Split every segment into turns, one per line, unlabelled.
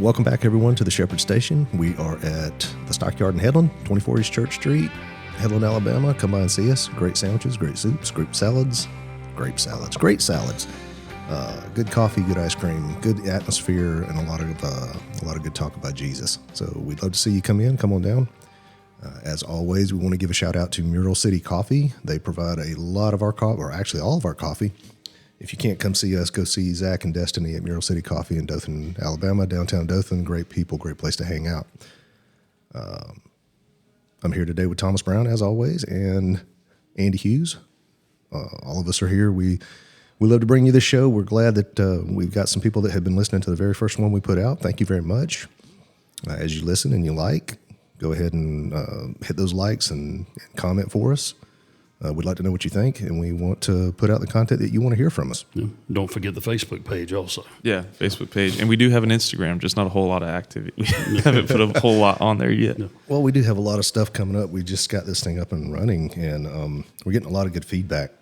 welcome back, everyone, to the Shepherd Station. We are at the Stockyard in Headland, 24 East Church Street, Headland, Alabama. Come by and see us. Great sandwiches, great soups, great salads, great salads. Good coffee, good ice cream, good atmosphere, and a lot of good talk about Jesus. So we'd love to see you come in. Come on down. As always, we want to give a shout out to Mural City Coffee. They provide a lot of our coffee, or actually all of our coffee. If you can't come see us, go see Zach and Destiny at Mural City Coffee in Dothan, Alabama, downtown Dothan. Great people, great place to hang out. I'm here today with Thomas Brown, as always, and Andy Hughes. All of us are here. We love to bring you this show. We're glad that we've got some people that have been listening to the very first one we put out. Thank you very much. As you listen and you like, go ahead and hit those likes and comment for us. We'd like to know what you think, and we want to put out the content that you want to hear from us.
Yeah. Don't forget the Facebook page also.
Yeah, Facebook page. And we do have an Instagram, just not a whole lot of activity. We haven't put a whole lot on there yet.
No.
Well, we do have a lot of stuff coming up. We just got this thing up and running, and we're getting a lot of good feedback.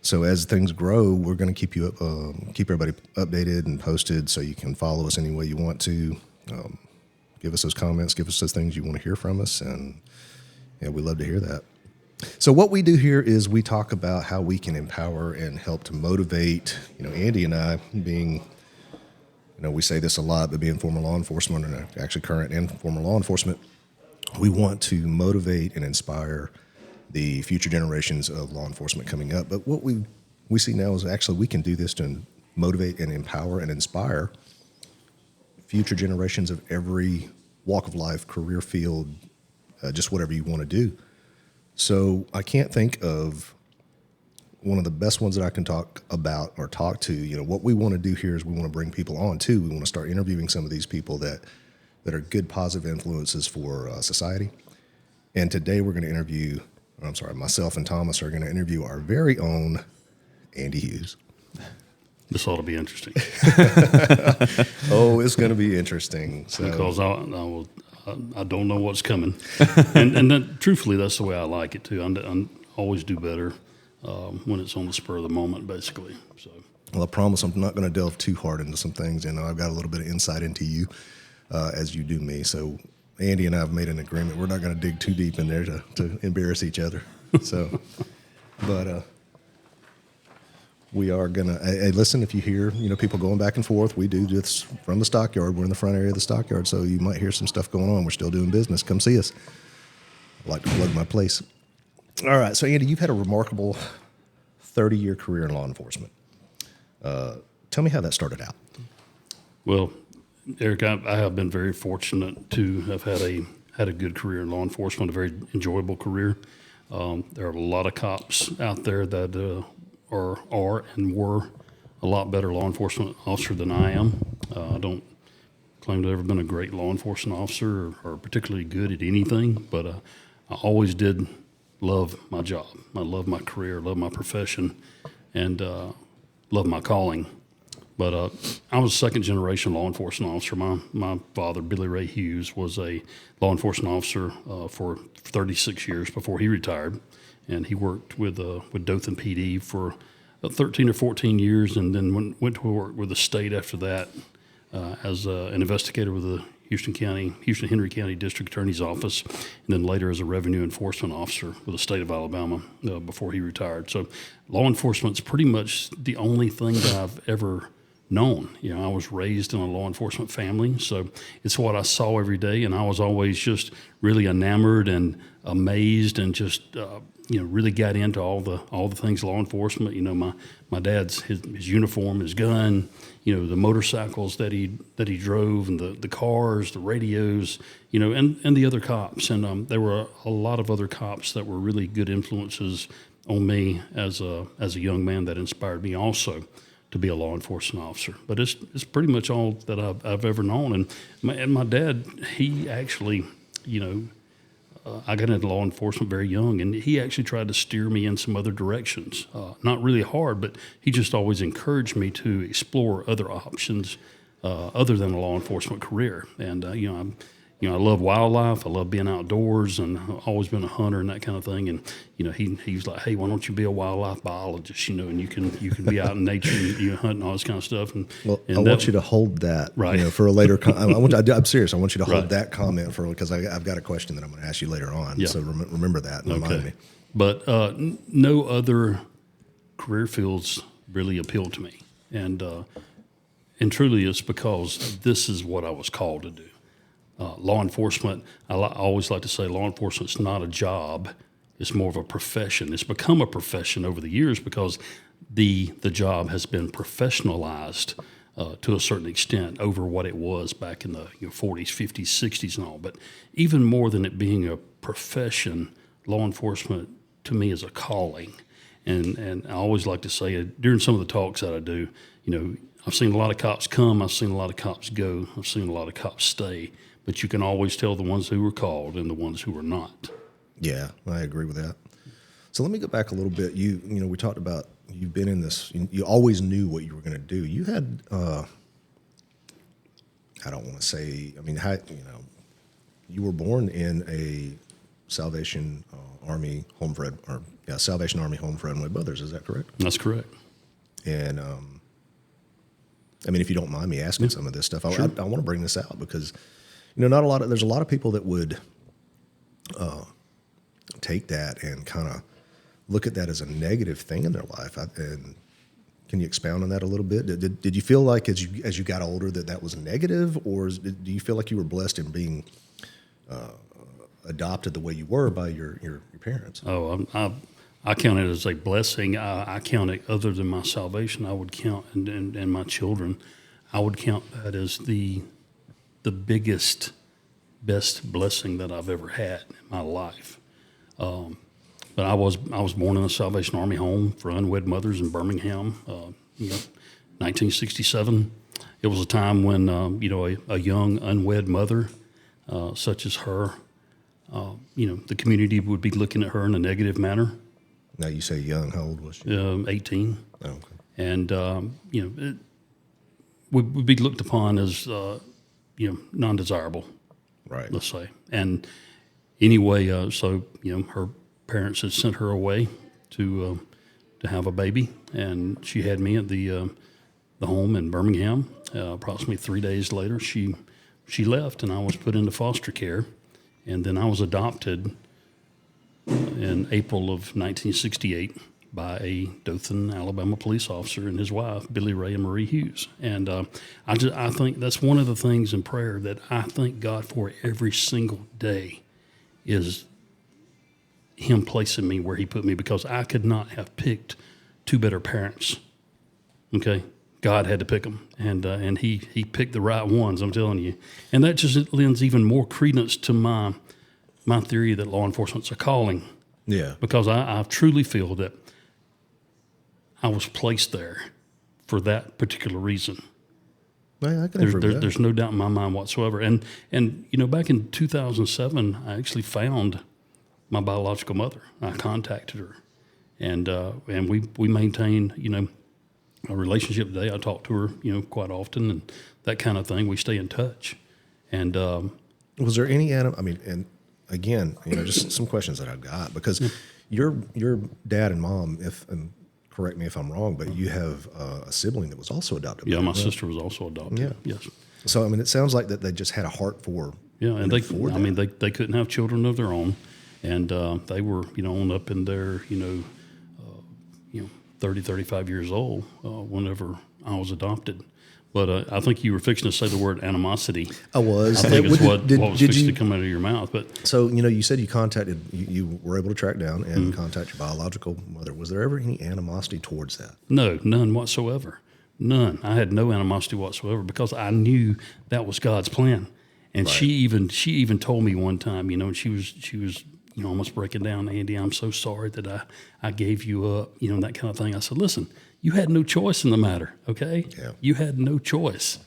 So as things grow, we're going to keep everybody updated and posted so you can follow us any way you want to. Give us those comments, give us those things you want to hear from us, and we love to hear that. So what we do here is we talk about how we can empower and help to motivate. Andy and I being, we say this a lot, but being former law enforcement, and actually current and former law enforcement, we want to motivate and inspire the future generations of law enforcement coming up. But what we see now is actually we can do this to motivate and empower and inspire future generations of every walk of life, career field, just whatever you want to do. So I can't think of one of the best ones that I can talk about or talk to. What we want to do here is we want to bring people on too. We want to start interviewing some of these people that are good, positive influences for society. And today we're going to interview, myself and Thomas are going to interview our very own Andy Hughes.
This ought to be interesting.
Oh, it's going to be interesting. So.
Because I don't know what's coming. and then, truthfully, that's the way I like it, too. I always do better when it's on the spur of the moment, basically. So.
Well, I promise I'm not going to delve too hard into some things, and I've got a little bit of insight into you as you do me. So Andy and I have made an agreement. We're not going to dig too deep in there to embarrass each other. So, but we are going to, hey, listen, if you hear, people going back and forth, we do this from the stockyard. We're in the front area of the stockyard, so you might hear some stuff going on. We're still doing business. Come see us. I like to plug my place. All right, so Andy, you've had a remarkable 30-year career in law enforcement. Tell me how that started out.
Well, Eric, I have been very fortunate to have had a good career in law enforcement, a very enjoyable career. There are a lot of cops out there that are and were a lot better law enforcement officer than I am. I don't claim to have ever been a great law enforcement officer or particularly good at anything, but I always did love my job. I love my career, love my profession, and love my calling. But I was a second-generation law enforcement officer. My father, Billy Ray Hughes, was a law enforcement officer for 36 years before he retired. And he worked with Dothan PD for 13 or 14 years, and then went to work with the state after that as an investigator with the Houston-Henry County District Attorney's Office, and then later as a revenue enforcement officer with the state of Alabama before he retired. So law enforcement's pretty much the only thing that I've ever known. I was raised in a law enforcement family, so it's what I saw every day, and I was always just really enamored and amazed and just really got into all the things law enforcement. My dad's his uniform, his gun, the motorcycles that he drove, and the cars, the radios, and the other cops. And there were a lot of other cops that were really good influences on me as a young man that inspired me also to be a law enforcement officer. But it's pretty much all that I've ever known. And my dad, he actually, I got into law enforcement very young, and he actually tried to steer me in some other directions. Not really hard, but he just always encouraged me to explore other options other than a law enforcement career. And I love wildlife. I love being outdoors, and I've always been a hunter and that kind of thing. And he was like, "Hey, why don't you be a wildlife biologist? And you can be out in nature and hunting all this kind of stuff." And
I want you to hold that,
right,
for a later. I'm serious. I want you to hold
right.
that comment because I've got a question that I'm going to ask you later on.
Yeah.
So remember that and remind me.
But no other career fields really appeal to me, and truly it's because this is what I was called to do. Law enforcement, I always like to say law enforcement's not a job, it's more of a profession. It's become a profession over the years because the job has been professionalized to a certain extent over what it was back in the 40s, 50s, 60s and all. But even more than it being a profession, law enforcement to me is a calling. And I always like to say during some of the talks that I do, I've seen a lot of cops come, I've seen a lot of cops go, I've seen a lot of cops stay, but you can always tell the ones who were called and the ones who were not.
Yeah, I agree with that. So let me go back a little bit. We talked about you've been in this. You always knew what you were going to do. You had, I don't want to say. I mean, you were born in a Salvation Army homebred, Salvation Army homebred with mothers. Is that correct?
That's correct.
And I mean, if you don't mind me asking some of this stuff,
Sure.
I want to bring this out because there's a lot of people that would take that and kind of look at that as a negative thing in their life. And can you expound on that a little bit? Did you feel like as you got older that was negative, or do you feel like you were blessed in being adopted the way you were by your parents?
Oh, I count it as a blessing. I count it, other than my salvation, I would count, and my children, I would count that as the biggest, best blessing that I've ever had in my life. But I was born in a Salvation Army home for unwed mothers in Birmingham, 1967. It was a time when a young unwed mother, such as her, the community would be looking at her in a negative manner.
Now you say young. How old was she?
18.
Oh, okay.
And it would be looked upon as non-desirable,
Right.
let's say. And anyway, so her parents had sent her away to have a baby, and she had me at the home in Birmingham. Approximately 3 days later, she left, and I was put into foster care, and then I was adopted in April of 1968 by a Dothan, Alabama police officer and his wife, Billy Ray and Marie Hughes. And I think that's one of the things in prayer that I thank God for every single day is Him placing me where He put me, because I could not have picked two better parents. Okay, God had to pick them, and He picked the right ones. I'm telling you, and that just lends even more credence to my theory that law enforcement's a calling.
Yeah.
Because I truly feel that I was placed there for that particular reason.
I can agree with that.
There's no doubt in my mind whatsoever. And back in 2007, I actually found my biological mother. I contacted her, and we maintain a relationship today. I talk to her quite often and that kind of thing. We stay in touch. And
was there any and again, just some questions that I've got, because your dad and mom, and correct me if I'm wrong, but you have a sibling that was also adopted.
Yeah, my sister was also adopted.
Yeah.
Yes.
So it sounds like that they just had a heart for.
Yeah, and they couldn't have children of their own, and they were on up in their 30, 35 years old whenever I was adopted. But I think you were fixing to say the word animosity.
I was.
I think it's what was fixing to come out of your mouth. But
so you said you were able to track down and contact your biological mother. Was there ever any animosity towards that?
No, none whatsoever. None. I had no animosity whatsoever because I knew that was God's plan. And
Right.
she even told me one time, and she was almost breaking down, Andy, I'm so sorry that I gave you up, that kind of thing. I said, listen, you had no choice in the matter, okay?
Yeah.
You had no choice.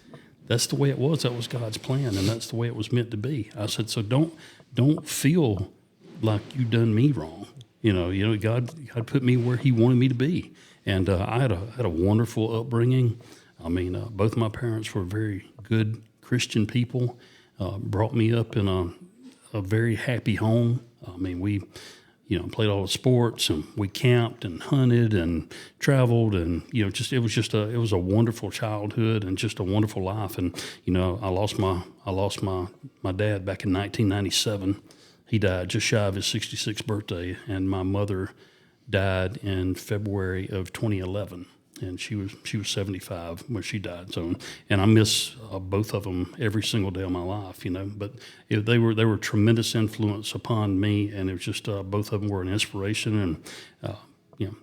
That's the way it was. That was God's plan, and that's the way it was meant to be. I said, so don't feel like you done me wrong. God put me where He wanted me to be, and I had a wonderful upbringing. I mean, both my parents were very good Christian people. brought me up in a very happy home. I mean, we, played all the sports, and we camped and hunted and traveled, and it was a wonderful childhood and just a wonderful life. And I lost my dad back in 1997. He died just shy of his 66th birthday, and my mother died in February of 2011. And she was 75 when she died. So, and I miss both of them every single day of my life, But they were a tremendous influence upon me, and it was just both of them were an inspiration. And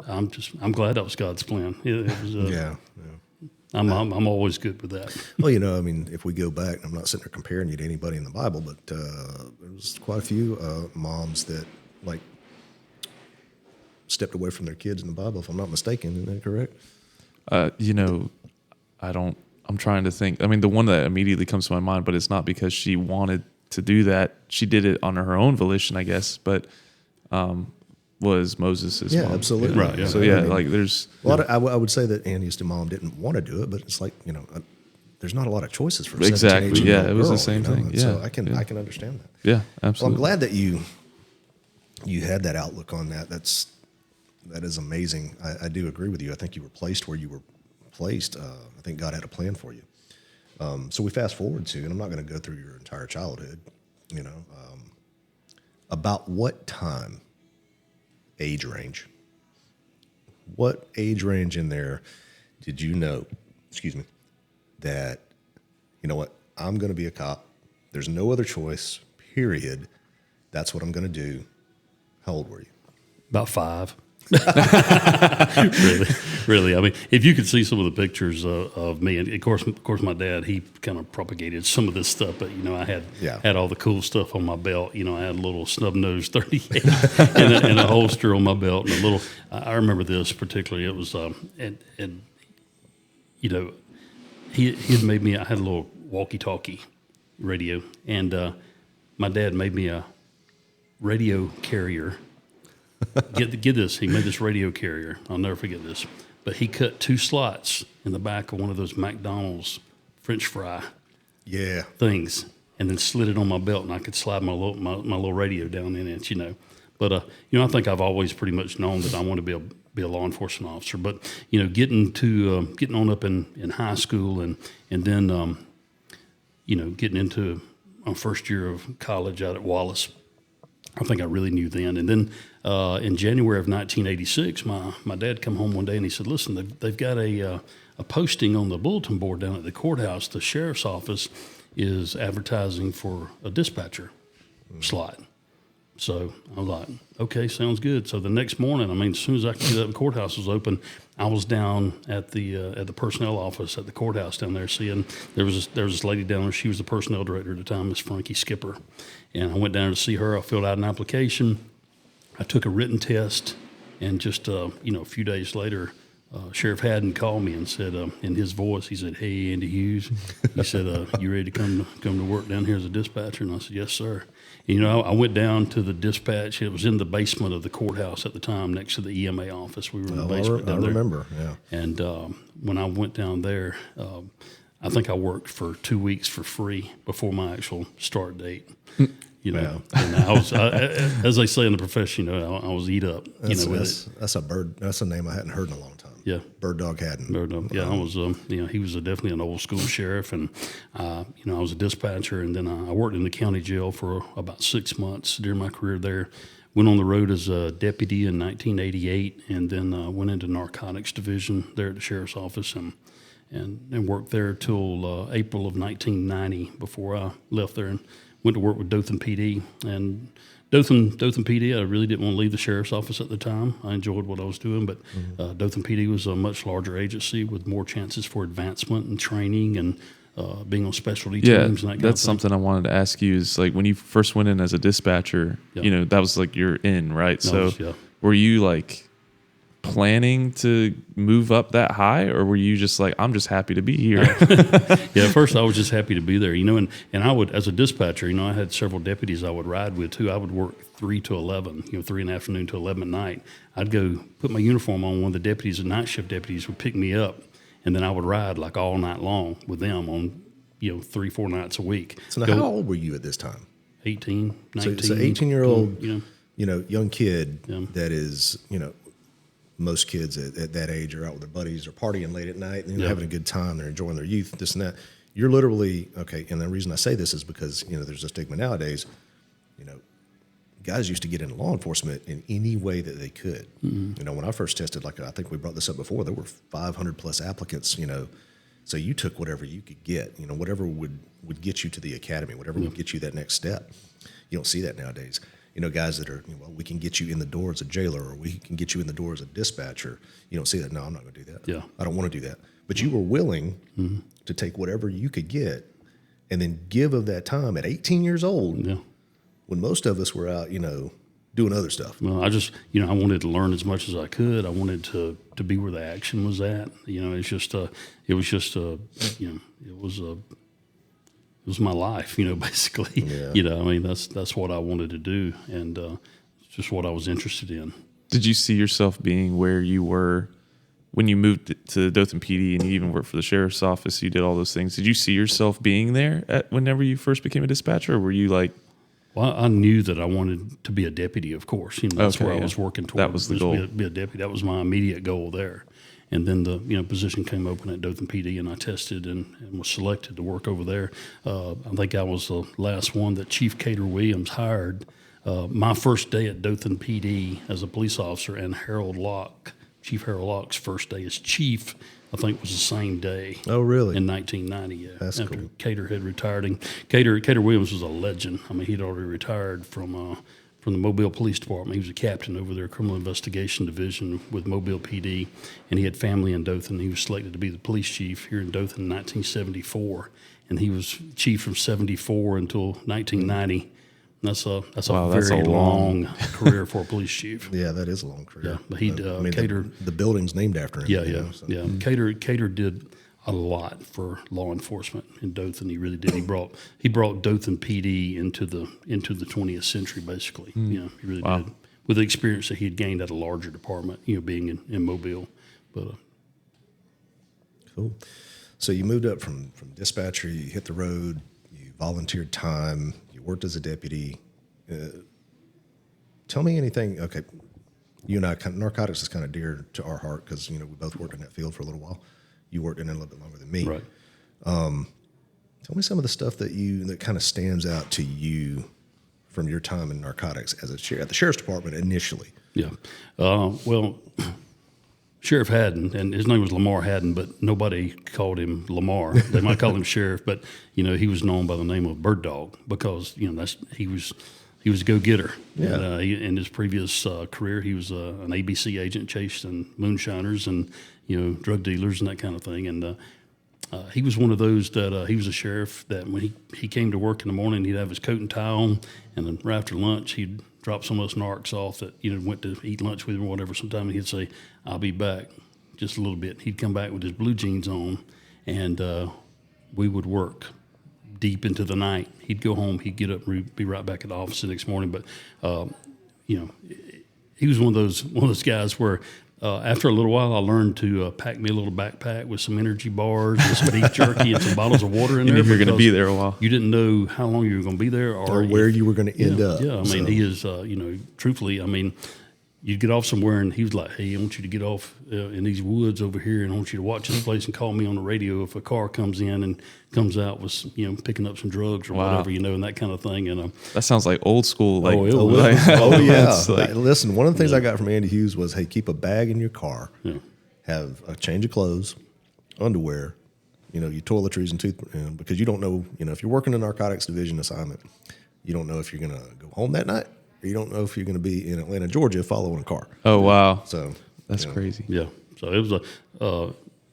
I'm glad that was God's plan. It was,
Yeah.
I'm always good with that.
Well, I mean, if we go back, I'm not sitting there comparing you to anybody in the Bible, but there was quite a few moms that stepped away from their kids in the Bible, if I'm not mistaken. Isn't that correct?
I'm trying to think. I mean, the one that immediately comes to my mind, but it's not because she wanted to do that. She did it on her own volition, I guess, but was Moses' mom.
Absolutely.
Right, yeah.
So, there's...
I would say that Annie's mom didn't want to do it, but it's like, there's not a lot of choices for a
Exactly.
17, 18-year-old
It was the
girl,
same thing. Yeah.
So I can understand that.
Yeah,
Well,
absolutely.
I'm glad that you had that outlook on that. That is amazing. I do agree with you. I think you were placed where you were placed. I think God had a plan for you. So we fast forward to, and I'm not going to go through your entire childhood, about what time, age range, what age range in there did you know, that, what, I'm going to be a cop. There's no other choice, period. That's what I'm going to do. How old were you?
About 5. really. I mean, if you could see some of the pictures of me, and of course, my dad, he kind of propagated some of this stuff. But I had all the cool stuff on my belt. I had a little snub nose 38 and a holster on my belt, and a little. I remember this particularly. It was he had made me. I had a little walkie-talkie radio, and my dad made me a radio carrier. Get this. He made this radio carrier. I'll never forget this. But he cut 2 slots in the back of one of those McDonald's French fry things, and then slid it on my belt, and I could slide my little radio down in it. But I think I've always pretty much known that I want to be a law enforcement officer. But getting on up in high school, and then getting into my first year of college out at Wallace. I think I really knew then. And then in January of 1986, my dad come home one day and he said, "Listen, they've got a posting on the bulletin board down at the courthouse. The sheriff's office is advertising for a dispatcher slot." So I was like, "Okay, sounds good." So the next morning, as soon as I could get up, the courthouse was open. I was down at the personnel office at the courthouse down there, seeing there was this lady down there. She was the personnel director at the time, Miss Frankie Skipper, and I went down to see her. I filled out an application. I took a written test, and just a few days later, Sheriff Haddon called me and said, in his voice, he said, "Hey, Andy Hughes," he said, "You ready to come to work down here as a dispatcher?" And I said, "Yes, sir." And, I went down to the dispatch. It was in the basement of the courthouse at the time, next to the EMA office. We were in the basement down there. I remember, yeah. And when I went down there, I think I worked for 2 weeks for free before my actual start date.
Wow.
And I was, as they say in the profession, I was eat up.
That's a name I hadn't heard in a long time.
Yeah,
Bird Dog Haddon.
Bird Dog. Yeah, I was. He was definitely an old school sheriff, and I was a dispatcher, and then I worked in the county jail for about 6 months during my career there. Went on the road as a deputy in 1988, and then went into narcotics division there at the sheriff's office, and worked there till April of 1990 before I left there and went to work with Dothan PD. And Dothan PD, I really didn't want to leave the sheriff's office at the time. I enjoyed what I was doing, but Dothan PD was a much larger agency with more chances for advancement and training and being on specialty teams and that kind of thing.
That's something I wanted to ask you is, like, when you first went in as a dispatcher, that was like you're in, right? Were you like planning to move up that high, or were you just like, I'm just happy to be here?
Yeah, at first I was just happy to be there, and I would, as a dispatcher, I had several deputies I would ride with too. I would work 3 to 11, 3 in the afternoon to 11 at night. I'd go put my uniform on. One of the deputies, the night shift deputies, would pick me up, and then I would ride like all night long with them on, 3-4 nights a week.
So now, how old were you at this time?
18, 19.
So 18-year-old, young kid that is, most kids at that age are out with their buddies or partying late at night and having a good time. They're enjoying their youth, this and that. You're literally, okay, and the reason I say this is because, there's a stigma nowadays, guys used to get into law enforcement in any way that they could. Mm-hmm. When I first tested, I think we brought this up before, there were 500 plus applicants, so you took whatever you could get, whatever would get you to the academy, whatever would get you that next step. You don't see that nowadays. Guys that are, we can get you in the door as a jailer, or we can get you in the door as a dispatcher. You don't see that. No, I'm not going to do that.
Yeah.
I don't want to do that. But you were willing to take whatever you could get and then give of that time at 18 years old when most of us were out, doing other stuff.
Well, I just, I wanted to learn as much as I could. I wanted to be where the action was at. It's just, it was my life, basically. Yeah. That's what I wanted to do, and it's just what I was interested in.
Did you see yourself being where you were when you moved to Dothan PD and you even worked for the sheriff's office? You did all those things. Did you see yourself being there whenever you first became a dispatcher, or were you like?
Well, I knew that I wanted to be a deputy, of course. That's where I was working toward.
That was the goal.
Be a deputy. That was my immediate goal there. And then the position came open at Dothan PD, and I tested and was selected to work over there. I think I was the last one that Chief Cater Williams hired. My first day at Dothan PD as a police officer, and Chief Harold Locke's first day as chief, I think, was the same day.
Oh, really?
In 1990, yeah.
That's
after
cool.
Cater had retired. And Cater Williams was a legend. He'd already retired from the Mobile Police Department. He was a captain over their criminal investigation division with Mobile PD, and he had family in Dothan. He was selected to be the police chief here in Dothan in 1974, and he was chief from 74 until 1990. That's a very long career for a police chief.
Yeah, that is a long career.
Yeah, but Cater,
the building's named after him.
Yeah. Cater did a lot for law enforcement in Dothan. He really did. He brought Dothan PD into the 20th century, basically. He really did, with the experience that he had gained at a larger department. Being in Mobile. But
cool. So you moved up from dispatcher. You hit the road. You volunteered time. You worked as a deputy. Tell me anything. Okay, you and I, narcotics is kind of dear to our heart because we both worked in that field for a little while. You worked in it a little bit longer than me.
Right.
Tell me some of the stuff that kind of stands out to you from your time in narcotics as at the sheriff's department initially.
Yeah. Well, Sheriff Haddon, and his name was Lamar Haddon, but nobody called him Lamar. They might call him Sheriff, but he was known by the name of Bird Dog because he was a go-getter.
Yeah.
And, in his previous career, he was an ABC agent chasing moonshiners and drug dealers and that kind of thing. And he was one of those that he was a sheriff that when he came to work in the morning, he'd have his coat and tie on, and then right after lunch, he'd drop some of us narcs off that went to eat lunch with him or whatever sometime, and he'd say, "I'll be back just a little bit." He'd come back with his blue jeans on, and we would work deep into the night. He'd go home, he'd get up, and be right back at the office the next morning. But he was one of those guys where after a little while, I learned to pack me a little backpack with some energy bars and some beef jerky and some bottles of water in there.
If you're going to be there a while,
you didn't know how long you were going to be there or
where you were going to end up.
Yeah, he is. Truthfully, you'd get off somewhere, and he was like, "Hey, I want you to get off in these woods over here, and I want you to watch this place and call me on the radio if a car comes in and comes out with picking up some drugs or whatever, and that kind of thing." And
that sounds like old school. Like,
yeah. Listen, one of the things I got from Andy Hughes was, "Hey, keep a bag in your car, have a change of clothes, underwear, your toiletries and toothbrush, because you don't know, if you're working a narcotics division assignment, you don't know if you're going to go home that night." You don't know if you're going to be in Atlanta, Georgia, following a car.
Oh, wow.
So
that's crazy.
Yeah. So it was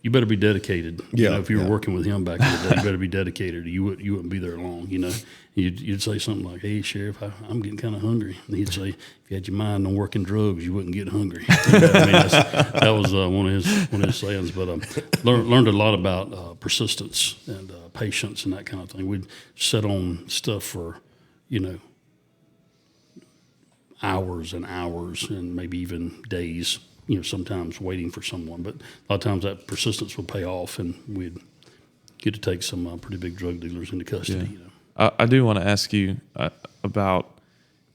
you better be dedicated.
Yeah.
If you were working with him back in the day, you better be dedicated. You wouldn't be there long. You'd say something like, "Hey, Sheriff, I'm getting kind of hungry," and he'd say, "If you had your mind on working drugs, you wouldn't get hungry." That was one of his sayings. But learned a lot about persistence and patience and that kind of thing. We'd sit on stuff for hours and hours and maybe even days, sometimes waiting for someone. But a lot of times that persistence would pay off, and we'd get to take some pretty big drug dealers into custody.
Yeah.
You know.
I do want to ask you about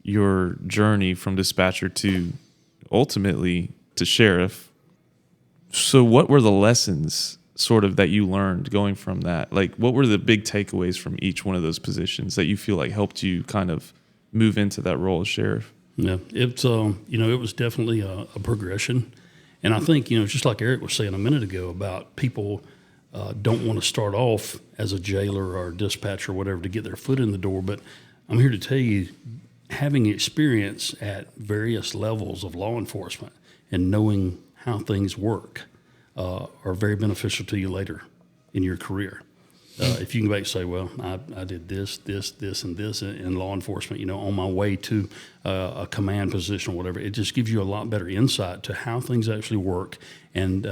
your journey from dispatcher to ultimately to sheriff. So what were the lessons sort of that you learned going from that? Like, what were the big takeaways from each one of those positions that you feel like helped you kind of move into that role as sheriff?
Yeah, it's it was definitely a progression, and I think just like Eric was saying a minute ago about people don't want to start off as a jailer or a dispatcher or whatever to get their foot in the door, but I'm here to tell you, having experience at various levels of law enforcement and knowing how things work are very beneficial to you later in your career. If you can go back and say, well, I did this, and this in law enforcement, on my way to a command position or whatever, it just gives you a lot better insight to how things actually work and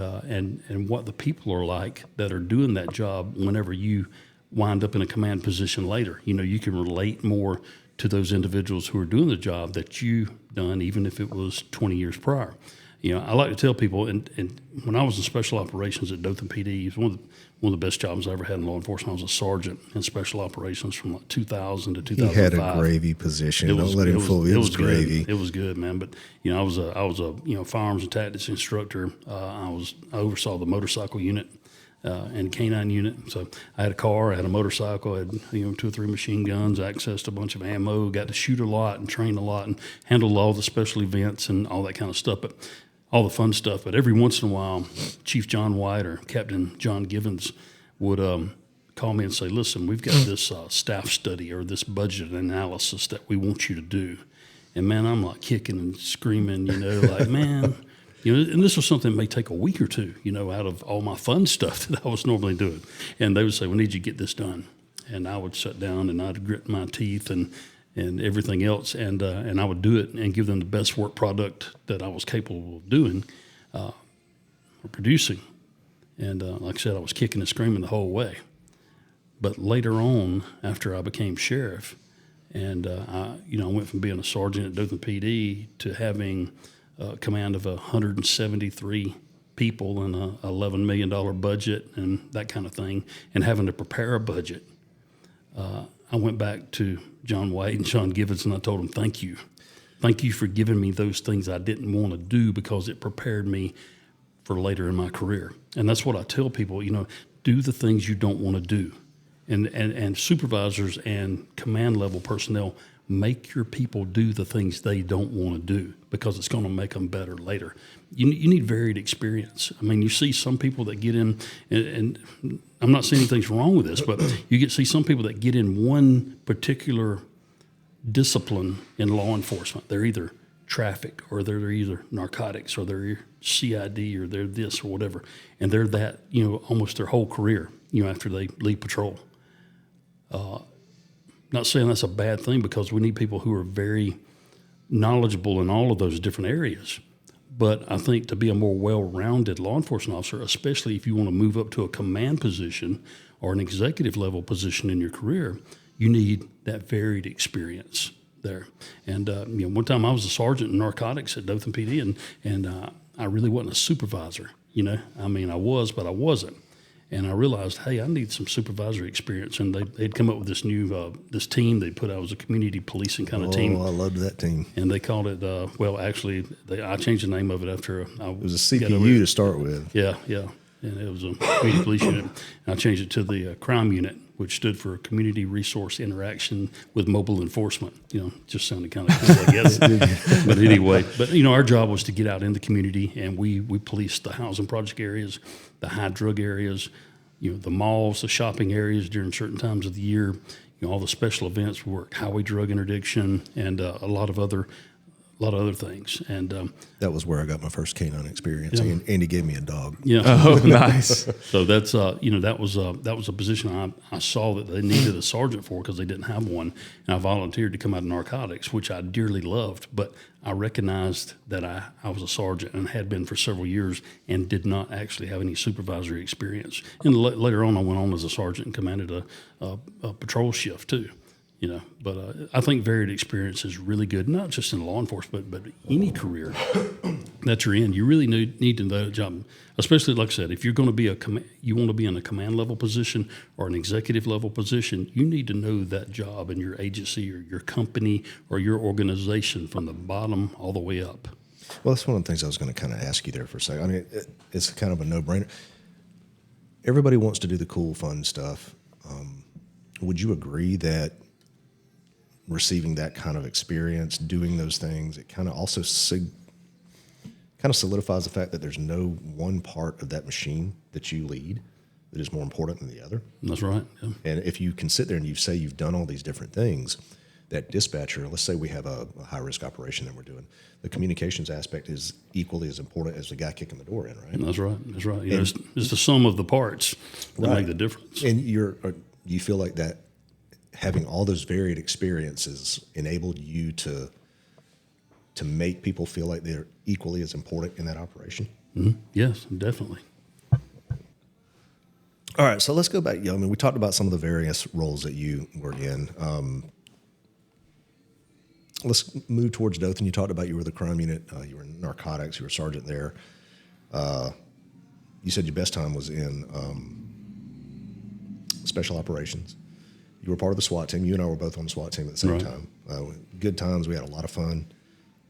what the people are like that are doing that job whenever you wind up in a command position later. You can relate more to those individuals who are doing the job that you've done, even if it was 20 years prior. I like to tell people, and when I was in special operations at Dothan PD, it was one of the best jobs I ever had in law enforcement. I was a sergeant in special operations from like 2000 to 2005.
He had a gravy position. Don't let him fool you. It was gravy.
It was good, man. But I was a firearms and tactics instructor. I oversaw the motorcycle unit and canine unit. So I had a car, I had a motorcycle, I had 2 or 3 machine guns, accessed a bunch of ammo, got to shoot a lot and train a lot, and handled all the special events and all that kind of stuff. But all the fun stuff. But every once in a while, Chief John White or Captain John Givens would call me and say, listen, we've got this staff study or this budget analysis that we want you to do. And, man, I'm like kicking and screaming, like, man. And this was something that may take a week or two, out of all my fun stuff that I was normally doing. And they would say, we need you to get this done. And I would sit down and I'd grit my teeth and everything else, and I would do it and give them the best work product that I was capable of doing or producing. And like I said, I was kicking and screaming the whole way. But later on, after I became sheriff, and I went from being a sergeant at Dothan PD to having command of 173 people and a $11 million budget and that kind of thing, and having to prepare a budget. I went back to John White and Sean Givens, and I told them, thank you. Thank you for giving me those things I didn't want to do because it prepared me for later in my career. And that's what I tell people, do the things you don't want to do. And supervisors and command level personnel, make your people do the things they don't want to do because it's going to make them better later. You need varied experience. I mean, you see some people that get in, and I'm not saying anything's wrong with this, but you see some people that get in one particular discipline in law enforcement. They're either traffic or they're either narcotics or they're CID or they're this or whatever. And they're that, almost their whole career, after they leave patrol. Not saying that's a bad thing because we need people who are very knowledgeable in all of those different areas. But I think to be a more well-rounded law enforcement officer, especially if you want to move up to a command position or an executive level position in your career, you need that varied experience there. And one time I was a sergeant in narcotics at Dothan PD, and I really wasn't a supervisor. I mean, I was, but I wasn't. And I realized, hey, I need some supervisory experience. And they'd come up with this new this team they put out. It was a community policing kind of team.
Oh, I loved that team.
And they called it, I changed the name of it after
it was a CPU to start with.
Yeah. And it was a community police unit. And I changed it to the crime unit, which stood for Community Resource Interaction with Mobile Enforcement. Just sounded kind of cool, I guess. But anyway, our job was to get out in the community, and we policed the housing project areas, the high drug areas, the malls, the shopping areas during certain times of the year, all the special events. We worked highway drug interdiction and a lot of other things. And
that was where I got my first canine experience. Yeah. And he gave me a dog.
Yeah.
Oh, nice.
So that's that was a position I saw that they needed a sergeant for because they didn't have one, and I volunteered to come out of narcotics, which I dearly loved. But I recognized that I was a sergeant and had been for several years and did not actually have any supervisory experience. And later on, I went on as a sergeant and commanded a patrol shift too. But I think varied experience is really good, not just in law enforcement, but any career that you're in. You really need to know the job, especially like I said, if you're going to be you want to be in a command level position or an executive level position, you need to know that job and your agency or your company or your organization from the bottom all the way up.
Well, that's one of the things I was going to kind of ask you there for a second. I mean, it's kind of a no-brainer. Everybody wants to do the cool, fun stuff. Would you agree that receiving that kind of experience, doing those things, it kind of also solidifies the fact that there's no one part of that machine that you lead that is more important than the other?
That's right. Yeah.
And if you can sit there and you say you've done all these different things, that dispatcher, let's say we have a high-risk operation that we're doing, the communications aspect is equally as important as the guy kicking the door in, right?
That's right. That's right. It's the sum of the parts that make the difference.
And you feel like that having all those varied experiences enabled you to make people feel like they're equally as important in that operation?
Mm-hmm. Yes, definitely.
All right, so let's go back. I mean, we talked about some of the various roles that you were in. Let's move towards Dothan. You talked about you were the crime unit. You were in narcotics. You were a sergeant there. You said your best time was in special operations. You were part of the SWAT team. You and I were both on the SWAT team at the same time. Good times. We had a lot of fun.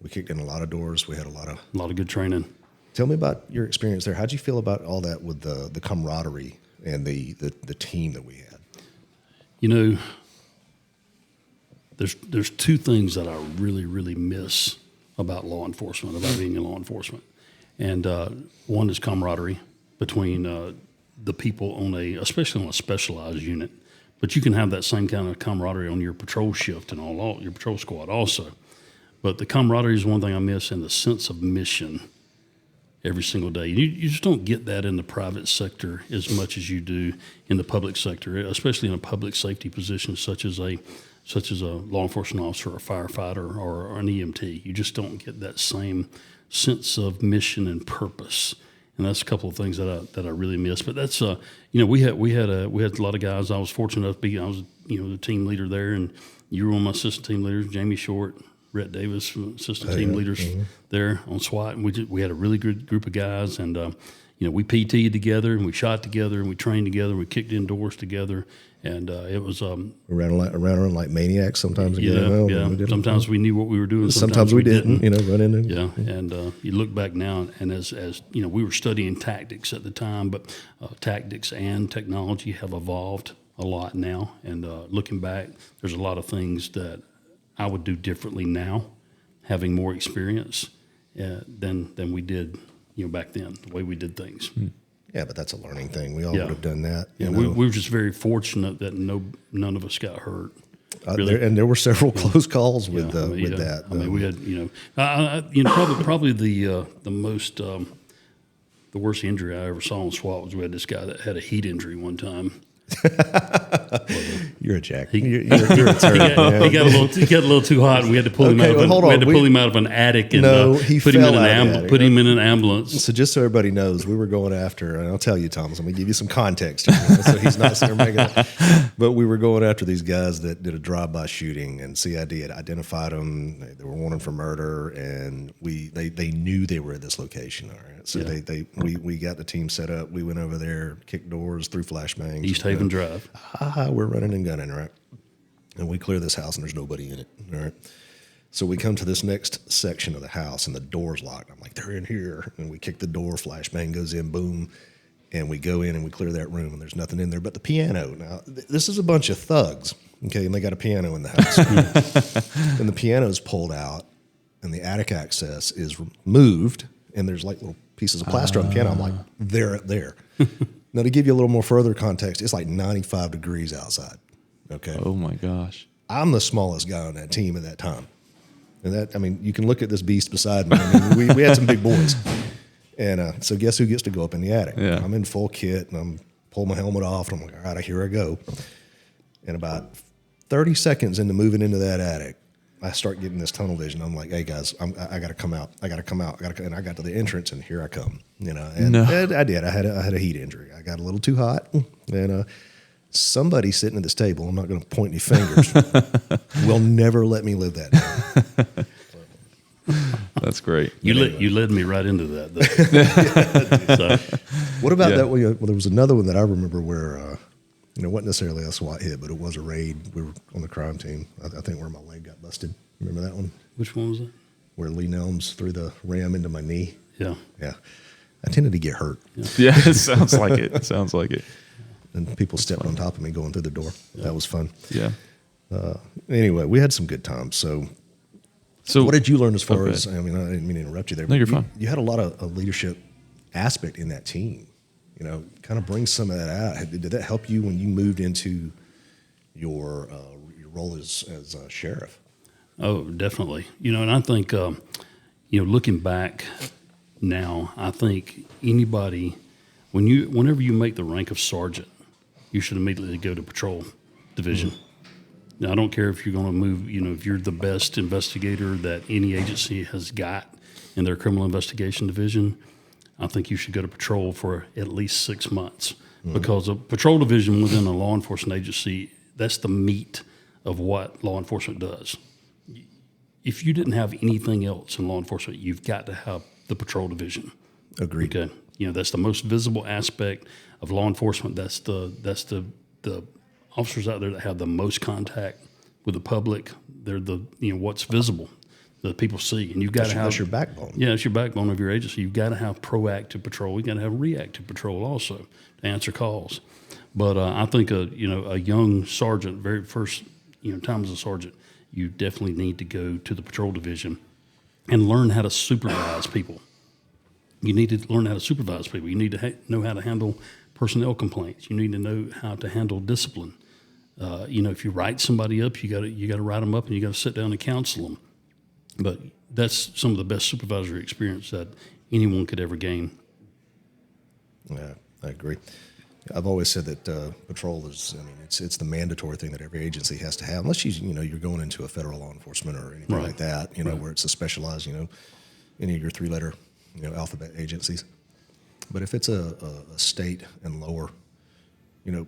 We kicked in a lot of doors. We had a lot of
good training. Tell
me about your experience there. How'd you feel about all that with the camaraderie and the team that we had?
There's two things that I really, really miss about law enforcement, about being in law enforcement. And one is camaraderie between the people especially on a specialized unit. But you can have that same kind of camaraderie on your patrol shift and all your patrol squad also. But the camaraderie is one thing I miss, and the sense of mission every single day. You just don't get that in the private sector as much as you do in the public sector, especially in a public safety position such as a law enforcement officer or a firefighter or an EMT. You just don't get that same sense of mission and purpose. And that's a couple of things that I really miss. But that's we had a lot of guys. I was fortunate enough to be the team leader there, and you were one of my assistant team leaders, Jamie Short, Rhett Davis, assistant team leaders there on SWAT. And we had a really good group of guys, and we PT'd together, and we shot together, and we trained together, and we kicked indoors together. And it was
around like maniacs sometimes.
Sometimes we knew what we were doing.
Sometimes we didn't. Running in.
Yeah, and you look back now, and as we were studying tactics at the time, but tactics and technology have evolved a lot now. And looking back, there's a lot of things that I would do differently now, having more experience than we did back then. The way we did things.
Yeah, but that's a learning thing. We all would have done that.
We were just very fortunate that none of us got hurt. Really.
There were several close calls with that.
I mean, we had probably the most the worst injury I ever saw on SWAT was we had this guy that had a heat injury one time.
You're a jack.
You're a turd. He got a little too hot, and we had to pull him out. Pull him out of an attic and put him in an ambulance.
So just so everybody knows, we were going after, and I'll tell you, Thomas, I'm going to give you some context here, so he's not sitting there making it. But we were going after these guys that did a drive-by shooting, and CID had identified them. They were wanted for murder, and they knew they were at this location. All right. So we got the team set up. We went over there, kicked doors, threw flashbangs.
East Haven Drive.
We're running and gunning, right? And we clear this house, and there's nobody in it, all right? So we come to this next section of the house, and the door's locked. I'm like, they're in here. And we kick the door, flashbang goes in, boom. And we go in, and we clear that room, and there's nothing in there but the piano. Now, this is a bunch of thugs, okay? And they got a piano in the house. And the piano's pulled out, and the attic access is moved, and there's like little pieces of plaster on the piano. I'm like, they're there. Now, to give you a little more further context, it's like 95 degrees outside. Okay.
Oh my gosh.
I'm the smallest guy on that team at that time. And you can look at this beast beside me. I mean, we had some big boys. And so guess who gets to go up in the attic?
Yeah.
I'm in full kit, and I'm pull my helmet off, and I'm like, all right, here I go. And about 30 seconds into moving into that attic, I start getting this tunnel vision. I'm like, hey guys, I got to come out. And I got to the entrance, and here I come. And I did. I had a heat injury. I got a little too hot, and somebody sitting at this table, I'm not going to point any fingers, will never let me live that down.
That's great.
You led me right into that, though. So,
what about that? Well, there was another one that I remember where, it wasn't necessarily a SWAT hit, but it was a raid. We were on the crime team. I think where my leg got busted. Remember that one?
which one was that?
Where Lee Nelms threw the ram into my knee.
Yeah.
Yeah. I tended to get hurt.
Yeah, it sounds like it. It sounds like it.
And people stepped on top of me going through the door. Yeah. That was fun.
Yeah.
Anyway, we had some good times. So what did you learn as far as, I mean, I didn't mean to interrupt you there.
No, you're fine.
You had a lot of leadership aspect in that team. Kind of bring some of that out. Did that help you when you moved into your role as sheriff?
Oh, definitely. And I think, looking back now, I think anybody, whenever you make the rank of sergeant, you should immediately go to patrol division. Now, I don't care if you're going to move, if you're the best investigator that any agency has got in their criminal investigation division, I think you should go to patrol for at least 6 months, because a patrol division within a law enforcement agency, that's the meat of what law enforcement does. If you didn't have anything else in law enforcement, you've got to have the patrol division.
Agreed.
Okay. That's the most visible aspect of law enforcement. That's the officers out there that have the most contact with the public. They're what's visible that people see, and you've got to have.
That's your backbone.
Yeah, it's your backbone of your agency. You've got to have proactive patrol. You've got to have reactive patrol also to answer calls. But I think a young sergeant, very first time as a sergeant, you definitely need to go to the patrol division and learn how to supervise people. You need to learn how to supervise people. You need to know how to handle personnel complaints. You need to know how to handle discipline. If you write somebody up, you got to write them up, and you got to sit down and counsel them. But that's some of the best supervisory experience that anyone could ever gain.
Yeah, I agree. I've always said that patrol is, it's the mandatory thing that every agency has to have, unless you're going into a federal law enforcement or anything like that, where it's a specialized, any of your 3-letter, alphabet agencies. But if it's a state and lower,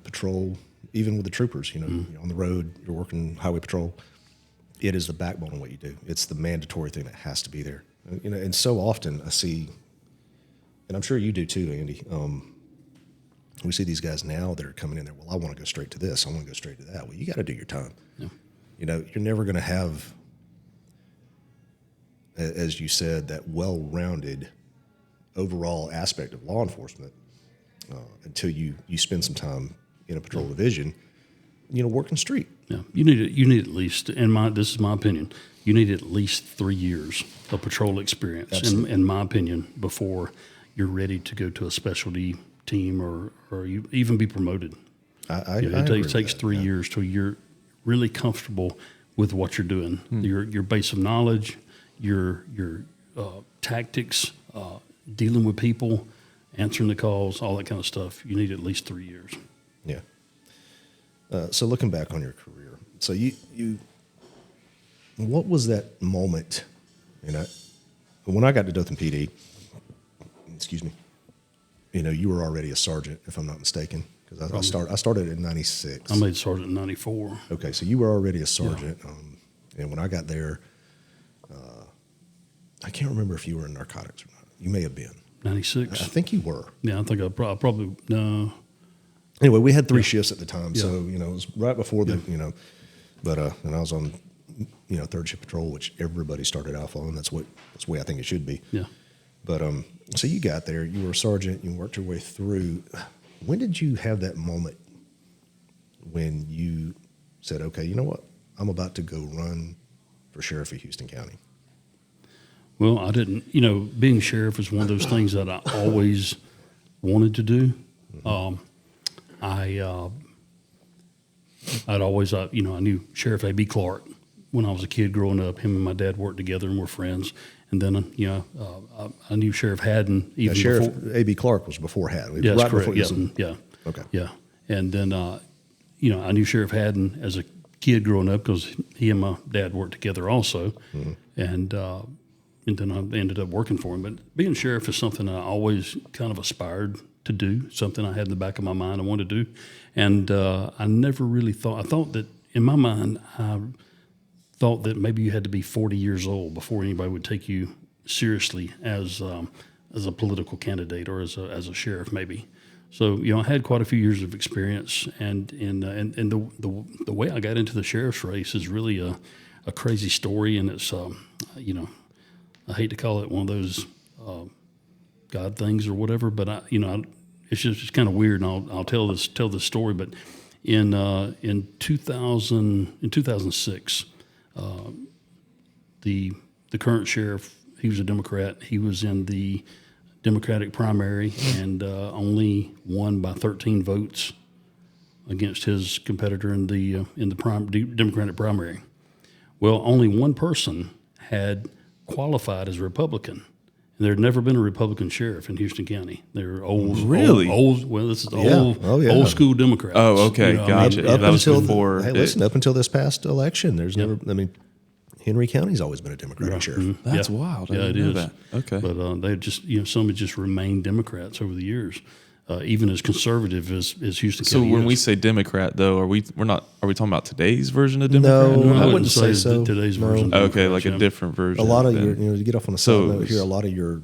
patrol, even with the troopers, you're on the road, you're working highway patrol, it is the backbone of what you do. It's the mandatory thing that has to be there. And so often I see, and I'm sure you do too, Andy, we see these guys now that are coming in there, well, I want to go straight to this, I want to go straight to that. Well, you got to do your time. Yeah. You're never going to have, as you said, that well-rounded overall aspect of law enforcement until you spend some time in a patrol division, working street.
Yeah, you need at least, this is my opinion, you need at least 3 years of patrol experience, in my opinion, before you're ready to go to a specialty team or you even be promoted. It takes 3 years till you're really comfortable with what you're doing. Your base of knowledge, your tactics, dealing with people, answering the calls, all that kind of stuff. You need at least 3 years.
Yeah. So looking back on your career, so you what was that moment? When I got to Dothan PD, excuse me, you were already a sergeant, if I'm not mistaken, because I started in '96.
I made sergeant in '94.
Okay, so you were already a sergeant, and when I got there, I can't remember if you were in narcotics or not. You may have been.
'96.
I think you were.
Yeah, I think I probably no.
Anyway, we had 3 shifts at the time, so it was right before the but and I was on third shift patrol, which everybody started off on. That's the way I think it should be.
Yeah.
But so you got there, you were a sergeant, you worked your way through. When did you have that moment when you said, okay, you know what, I'm about to go run for sheriff of Houston County?
Well, I didn't. Being sheriff is one of those things that I always wanted to do. I'd always, I knew Sheriff A.B. Clark when I was a kid growing up. Him and my dad worked together and were friends. And then, I knew Sheriff Haddon even
Sheriff
before.
A.B. Clark was before Haddon.
Yeah, that's
right
correct.
Before
Yeah.
Okay.
Yeah. And then, I knew Sheriff Haddon as a kid growing up because he and my dad worked together also. Mm-hmm. And, then I ended up working for him. But being sheriff is something I always kind of aspired to do, something I had in the back of my mind I wanted to do. And I never really thought, I thought that in my mind, I thought that maybe you had to be 40 years old before anybody would take you seriously as a political candidate or as a sheriff maybe. So I had quite a few years of experience, and the way I got into the sheriff's race is really a crazy story, and it's I hate to call it one of those God things or whatever, but it's just kind of weird, and I'll tell this story. But in 2006, the current sheriff, he was a Democrat. He was in the Democratic primary and only won by 13 votes against his competitor in the Democratic primary. Well, only one person had qualified as a Republican. And there had never been a Republican sheriff in Houston County. They're old,
really
old. Well, this is old school Democrats.
Oh, okay, gotcha.
Up
that was
until
before.
up until this past election, there's never. I mean, Henry County's always been a Democratic sheriff.
Mm-hmm.
That's wild. I didn't know that. Okay,
but they just some have just remained Democrats over the years, even as conservative as Houston
so
County.
So when
is.
we say Democrat, though, are we talking about today's version of Democrat?
No,
I
wouldn't say so.
Today's version.
Okay, like a different version.
A lot of your, to get off on a side note here, a lot of your,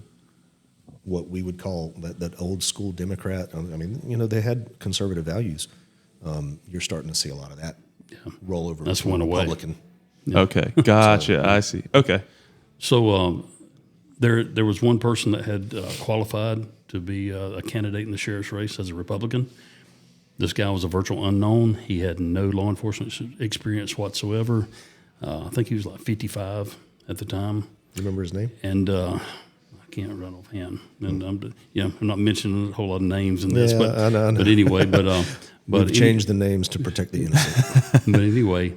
what we would call that old school Democrat. I mean, they had conservative values. You're starting to see a lot of that roll over.
That's one away.
Republican.
Yeah. Okay, gotcha. I see. Okay,
so there was one person that had qualified to be a candidate in the sheriff's race as a Republican. This guy was a virtual unknown. He had no law enforcement experience whatsoever. I think he was like 55 at the time.
You remember his name?
And I can't run offhand. And I'm not mentioning a whole lot of names in this, but
I know.
But anyway,
We've changed the names to protect the innocent.
But anyway,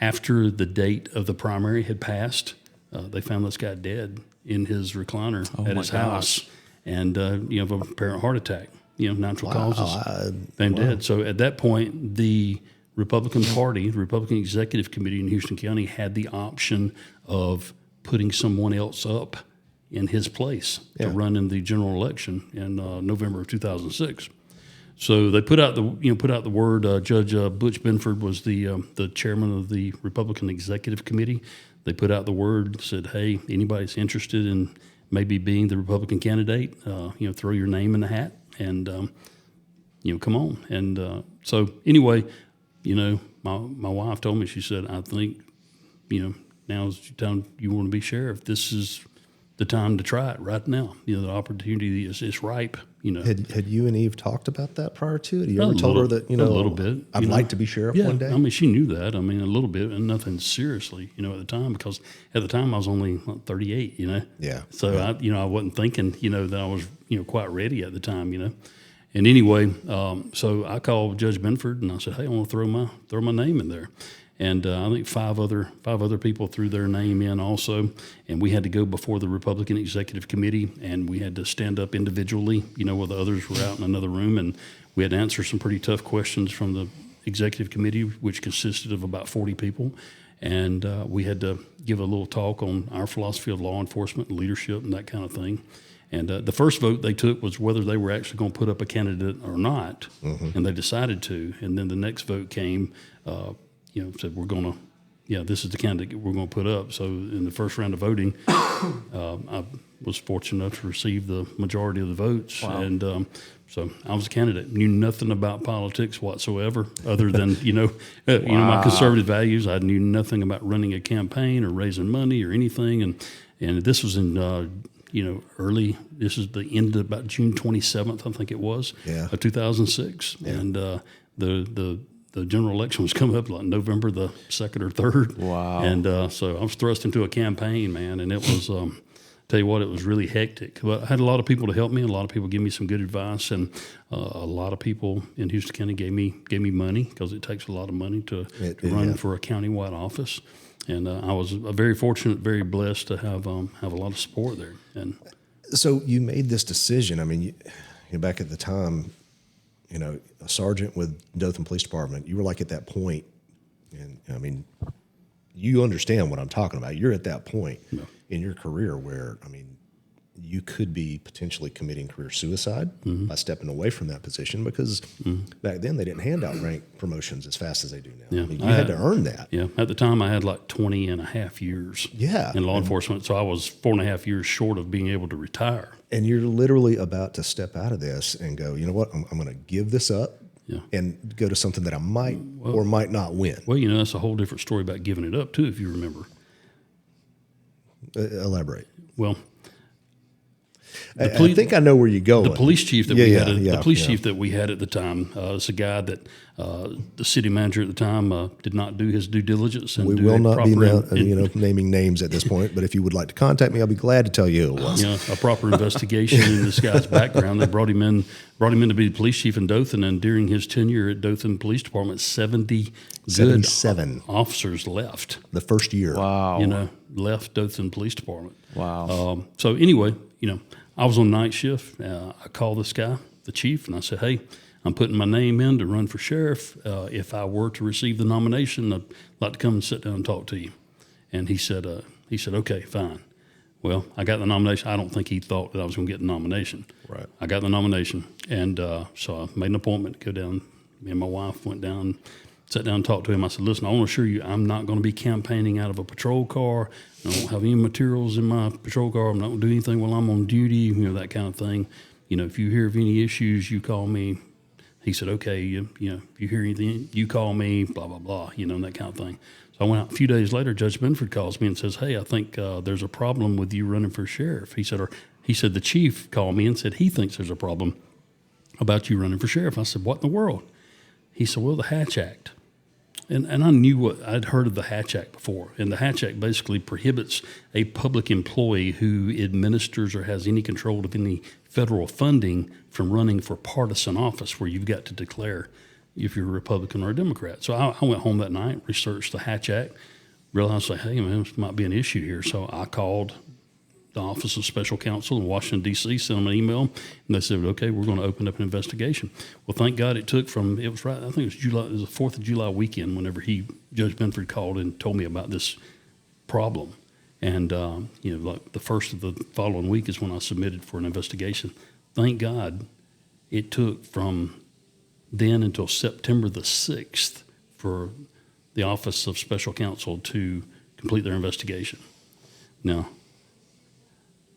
after the date of the primary had passed, they found this guy dead in his recliner at his house, and of an apparent heart attack. Natural causes. Found dead. So at that point, the Republican Party, the Republican Executive Committee in Houston County, had the option of putting someone else up in his place to run in the general election in November of 2006. So they put out the word. Judge Butch Benford was the chairman of the Republican Executive Committee. They put out the word, said, "Hey, anybody's interested in maybe being the Republican candidate, throw your name in the hat and come on." And so anyway, my wife told me, she said, "I think now's the time you want to be sheriff. This is the time to try it right now. The opportunity is ripe."
Had you and Eve talked about that prior to it? Had you ever told her that
a little bit?
I'd like to be sheriff one day.
I mean, she knew that. I mean, a little bit, and nothing seriously. At the time, because at the time I was only 38.
Yeah.
So I wasn't thinking that I was quite ready at the time. And anyway, so I called Judge Benford and I said, "Hey, I want to throw my name in there." And I think five other people threw their name in also, and we had to go before the Republican Executive Committee, and we had to stand up individually, while the others were out in another room, and we had to answer some pretty tough questions from the Executive Committee, which consisted of about 40 people, and we had to give a little talk on our philosophy of law enforcement and leadership and that kind of thing. And the first vote they took was whether they were actually going to put up a candidate or not, and they decided to. And then the next vote came. Said we're going to, this is the candidate we're going to put up. So in the first round of voting, I was fortunate enough to receive the majority of the votes. Wow. And so I was a candidate. Knew nothing about politics whatsoever other than, my conservative values. I knew nothing about running a campaign or raising money or anything. And this was in, early, this is the end of about June 27th, I think it was, of 2006. Yeah. And the general election was coming up like November the 2nd or 3rd. Wow. And so I was thrust into a campaign, man, and it was, tell you what, it was really hectic. But I had a lot of people to help me, a lot of people give me some good advice, and a lot of people in Houston County gave me money, because it takes a lot of money to run for a countywide office. And I was very fortunate, very blessed to have a lot of support there. And
so you made this decision. I mean, back at the time, a sergeant with Dothan Police Department, you were like at that point, and I mean, you understand what I'm talking about. You're at that point in your career where, I mean, you could be potentially committing career suicide by stepping away from that position because back then they didn't hand out rank promotions as fast as they do now.
Yeah.
I mean, you had to earn that.
Yeah. At the time, I had like 20 and a half years in law enforcement. So I was 4.5 years short of being able to retire.
And you're literally about to step out of this and go, you know what, I'm going to give this up and go to something that I might or might not win.
Well, that's a whole different story about giving it up, too, if you remember.
Elaborate.
Well,
I think I know where you're going.
The police chief that chief that we had at the time is a guy that the city manager at the time did not do his due diligence. And
we will not be naming names at this point, but if you would like to contact me, I'll be glad to tell you who it was.
A proper investigation in this guy's background. They brought him in to be the police chief in Dothan, and during his tenure at Dothan Police Department, 77 officers left.
The first year.
Wow.
Left Dothan Police Department.
Wow.
So anyway, I was on night shift. I called this guy, the chief, and I said, hey, I'm putting my name in to run for sheriff. If I were to receive the nomination, I'd like to come and sit down and talk to you. And he said, okay, fine. Well, I got the nomination. I don't think he thought that I was going to get the nomination.
Right.
I got the nomination, and so I made an appointment to go down. Me and my wife went down, sat down and talked to him. I said, listen, I want to assure you I'm not going to be campaigning out of a patrol car. I don't have any materials in my patrol car. I'm not going to do anything while I'm on duty, that kind of thing. If you hear of any issues, you call me. He said, okay, if you hear anything, you call me, blah, blah, blah, and that kind of thing. So I went out a few days later, Judge Benford calls me and says, hey, I think there's a problem with you running for sheriff. He said the chief called me and said he thinks there's a problem about you running for sheriff. I said, what in the world? He said, well, the Hatch Act. And I knew I'd heard of the Hatch Act before. And the Hatch Act basically prohibits a public employee who administers or has any control of any federal funding from running for partisan office where you've got to declare if you're a Republican or a Democrat. So I went home that night, researched the Hatch Act, realized, hey, man, this might be an issue here. So I called the Office of Special Counsel in Washington, D.C., sent them an email, and they said, okay, we're going to open up an investigation. Well, thank God it took I think it was the 4th of July weekend whenever Judge Benford called and told me about this problem. And, like the first of the following week is when I submitted for an investigation. Thank God it took from then until September the 6th for the Office of Special Counsel to complete their investigation. Now,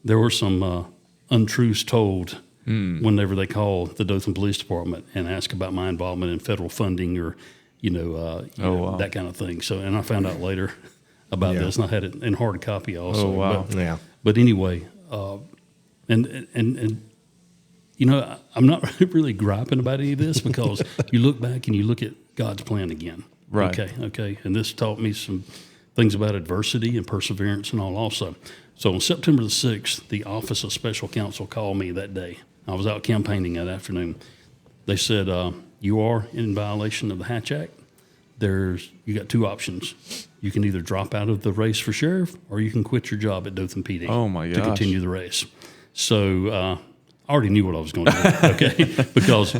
there were some untruths told whenever they call the Dothan Police Department and ask about my involvement in federal funding or, that kind of thing. So, and I found out later about this, and I had it in hard copy also.
Oh, wow.
But anyway, I'm not really griping about any of this because you look back and you look at God's plan again.
Right.
Okay. And this taught me some things about adversity and perseverance and all also. So on September the 6th, the Office of Special Counsel called me that day. I was out campaigning that afternoon. They said, you are in violation of the Hatch Act. You got two options. You can either drop out of the race for sheriff or you can quit your job at Dothan PD to continue the race. So I already knew what I was going to do, okay? Because,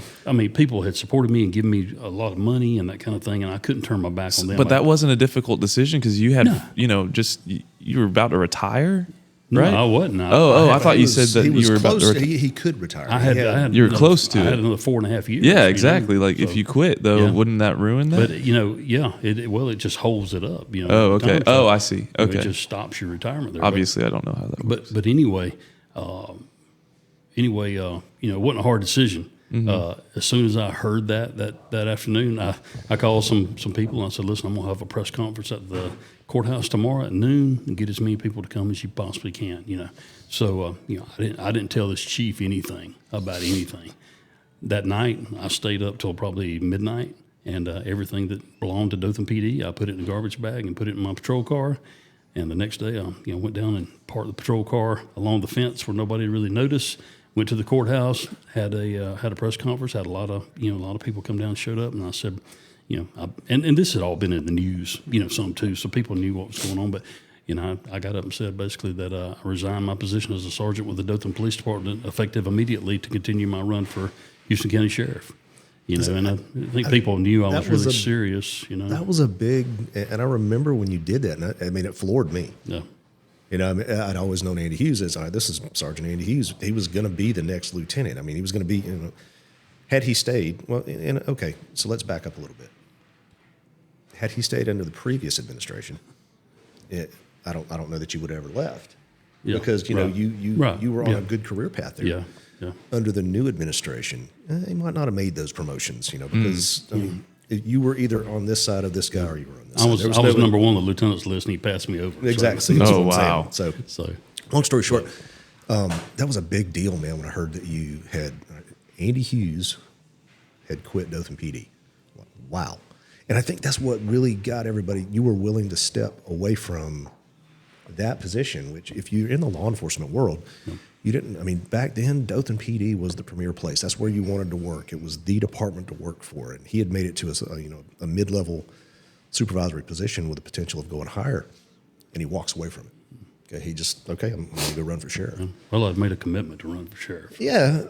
people had supported me and given me a lot of money and that kind of thing, and I couldn't turn my back on them.
But that wasn't a difficult decision because you had, you were about to retire, right?
No, I wasn't.
I thought you said that you were about to retire.
He could retire.
You were close to it.
I had another 4.5 years.
Yeah, exactly. If you quit, though, wouldn't that ruin that?
But, it just holds it up.
Oh, okay. Oh, I see. Okay.
It just stops your retirement there.
Obviously, I don't know how that works.
But anyway... it wasn't a hard decision. As soon as I heard that afternoon, I called some people and I said, listen, I'm going to have a press conference at the courthouse tomorrow at noon and get as many people to come as you possibly can, So, I didn't tell this chief anything about anything. That night, I stayed up till probably midnight, and everything that belonged to Dothan PD, I put it in a garbage bag and put it in my patrol car. And the next day, I went down and parked the patrol car along the fence where nobody really noticed. Went to the courthouse, had a press conference, had a lot of people come down, showed up, and I said, and this had all been in the news, some too, so people knew what was going on. But I got up and said basically that I resigned my position as a sergeant with the Dothan Police Department, effective immediately, to continue my run for Houston County Sheriff. You know, and I think people knew I was really serious. You know,
that was a big, and I remember when you did that, and I mean, it floored me.
Yeah.
You know, I mean, I'd always known Andy Hughes as, this is Sergeant Andy Hughes. He was going to be the next lieutenant. I mean, he was going to be, you know, had he stayed, well, and okay, so let's back up a little bit. Had he stayed under the previous administration, I don't know that you would have ever left, because you know you were on a good career path there.
Yeah.
Under the new administration, they might not have made those promotions, you know, because I mean, you were either on this side of this guy or you were on this side.
I was number one on the lieutenant's list, and he passed me over.
Exactly.
So. Oh, wow.
So, long story short, that was a big deal, man, when I heard that you had Andy Hughes had quit Dothan PD. Wow. And I think that's what really got everybody. You were willing to step away from that position, which if you're in the law enforcement world, you didn't, I mean, back then, Dothan PD was the premier place. That's where you wanted to work. It was the department to work for. And he had made it to a mid-level supervisory position with the potential of going higher. And he walks away from it. Okay, I'm going to go run for sheriff.
Well, I've made a commitment to run for sheriff.
Yeah.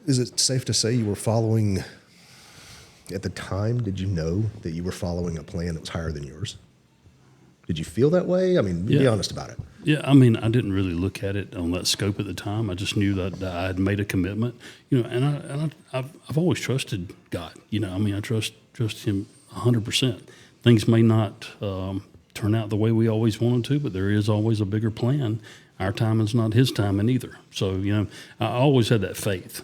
Is it safe to say you were following, at the time, did you know that you were following a plan that was higher than yours? Did you feel that way? I mean, be honest about it.
Yeah, I mean, I didn't really look at it on that scope at the time. I just knew that I had made a commitment, you know, and I've always trusted God. You know, I mean, I trust Him 100%. Things may not turn out the way we always want them to, but there is always a bigger plan. Our time is not His timing either. So, you know, I always had that faith.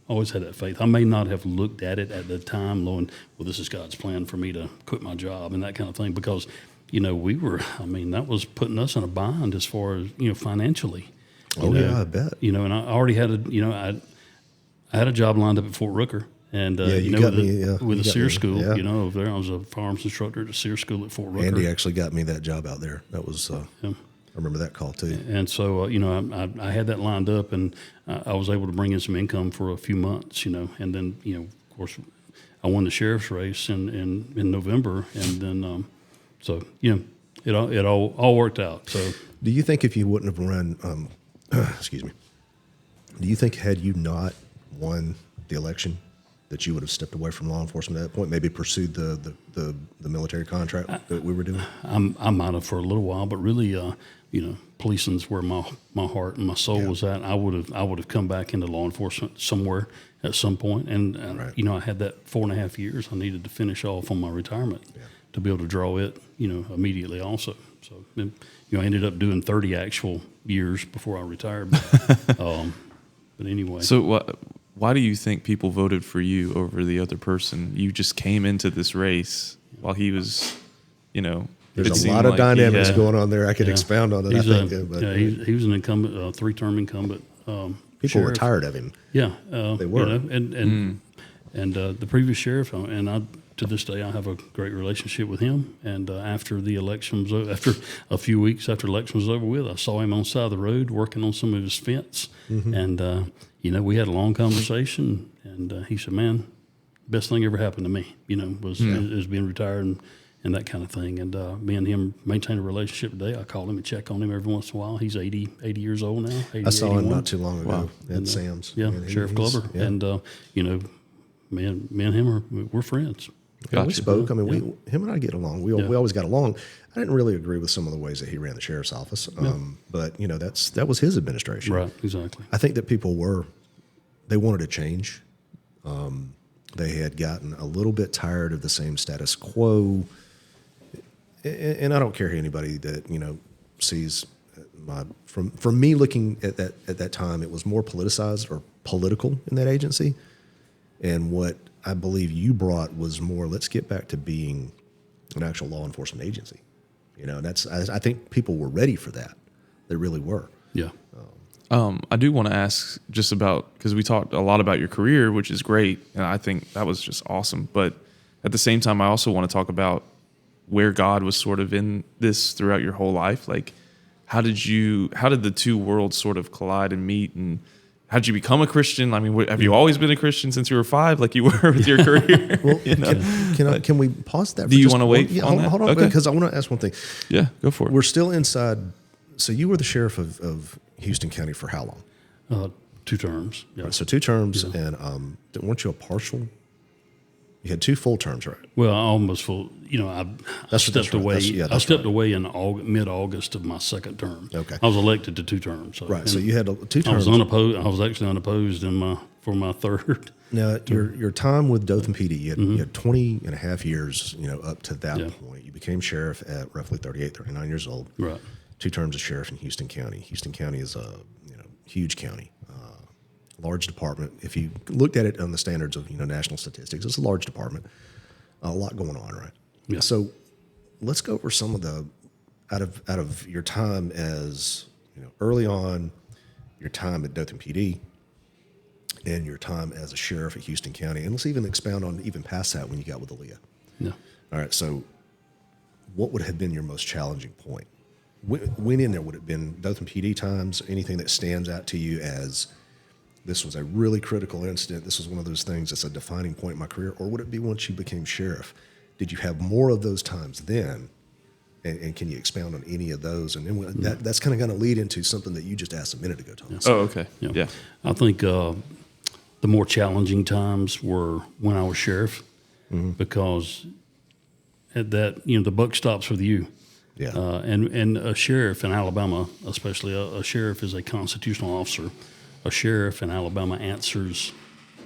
I may not have looked at it at the time, knowing, well, this is God's plan for me to quit my job and that kind of thing, because you know, that was putting us in a bind as far as, you know, financially.
I bet.
You know, and I already had I had a job lined up at Fort Rooker. And, with the SEER school, you know, over there, I was a firearms instructor at the SEER school at Fort Rooker.
Andy actually got me that job out there. That was, I remember that call too.
And so, you know, I had that lined up, and I was able to bring in some income for a few months, you know, and then, you know, of course, I won the sheriff's race in November, and then, so, you know, it all worked out. So,
do you think if you wouldn't have run, excuse me, do you think had you not won the election that you would have stepped away from law enforcement at that point, maybe pursued the military contract that we were doing?
I might have for a little while, but really, you know, policing's where my heart and my soul was at. I would have come back into law enforcement somewhere at some point, and you know, I had that 4.5 years I needed to finish off on my retirement. To be able to draw it, you know, immediately also. So, you know, I ended up doing 30 actual years before I retired. But anyway.
So why do you think people voted for you over the other person? You just came into this race while he was, you know.
There's a lot of dynamics going on there. I could expound on it,
he was an incumbent, 3-term incumbent.
People were tired of him.
Yeah.
They were.
You know, and the previous sheriff, and to this day, I have a great relationship with him. And after the election was over, after a few weeks after the election was over with, I saw him on the side of the road working on some of his fence. And, you know, we had a long conversation. And he said, man, best thing ever happened to me, you know, was being retired and that kind of thing. And me and him maintain a relationship today. I call him and check on him every once in a while. He's 80 years old now. 80,
I saw
81.
him not too long ago at Sam's.
Yeah, Sheriff Glover. Yeah. And, you know, me and him we're friends.
Yeah, we spoke. I mean, him and I get along. We always got along. I didn't really agree with some of the ways that he ran the sheriff's office, but you know that was his administration.
Right, exactly.
I think that people they wanted to change. They had gotten a little bit tired of the same status quo, and I don't care anybody that, you know, sees from me looking at that time, it was more politicized or political in that agency, and what I believe you brought was more, let's get back to being an actual law enforcement agency. You know, I think people were ready for that. They really were.
Yeah.
I do want to ask just about, because we talked a lot about your career, which is great, and I think that was just awesome. But at the same time, I also want to talk about where God was sort of in this throughout your whole life. Like, how did the two worlds sort of collide and meet, and how did you become a Christian? I mean, have you always been a Christian since you were 5, like you were with your career?
Well, you know? can we pause that?
Do you want to wait?
Hold on, because I want to ask one thing.
Yeah, go for it.
We're still inside. So you were the sheriff of Houston County for how long?
2 terms. Yeah.
Right, so 2 terms, and weren't you a partial You had 2 full terms, right?
Well, I almost full. I stepped away. I stepped away in mid-August of my second term.
Okay.
I was elected to 2 terms. So,
right. So you had 2 terms.
I was unopposed. I was actually unopposed for my third.
Now, your time with Dothan PD, you had 20 and a half years, up to that point. You became sheriff at roughly 38, 39 years old.
Right.
2 terms as sheriff in Houston County. Houston County is a huge county, large department. If you looked at it on the standards of national statistics, it's a large department. A lot going on, right?
Yeah.
So let's go over some of the out of your time as early on, your time at Dothan PD, and your time as a sheriff at Houston County, and let's even expound on even past that when you got with Aaliyah.
Yeah.
All right. So, what would have been your most challenging point? When in there would it have been Dothan PD times? Anything that stands out to you as this was a really critical incident? This was one of those things that's a defining point in my career, or would it be once you became sheriff? Did you have more of those times then? And can you expound on any of those? And then that's kind of going to lead into something that you just asked a minute ago, Thomas.
Oh, okay. Yeah.
I think the more challenging times were when I was sheriff, because at that, the buck stops with you.
Yeah.
And a sheriff in Alabama, especially a sheriff is a constitutional officer. A sheriff in Alabama answers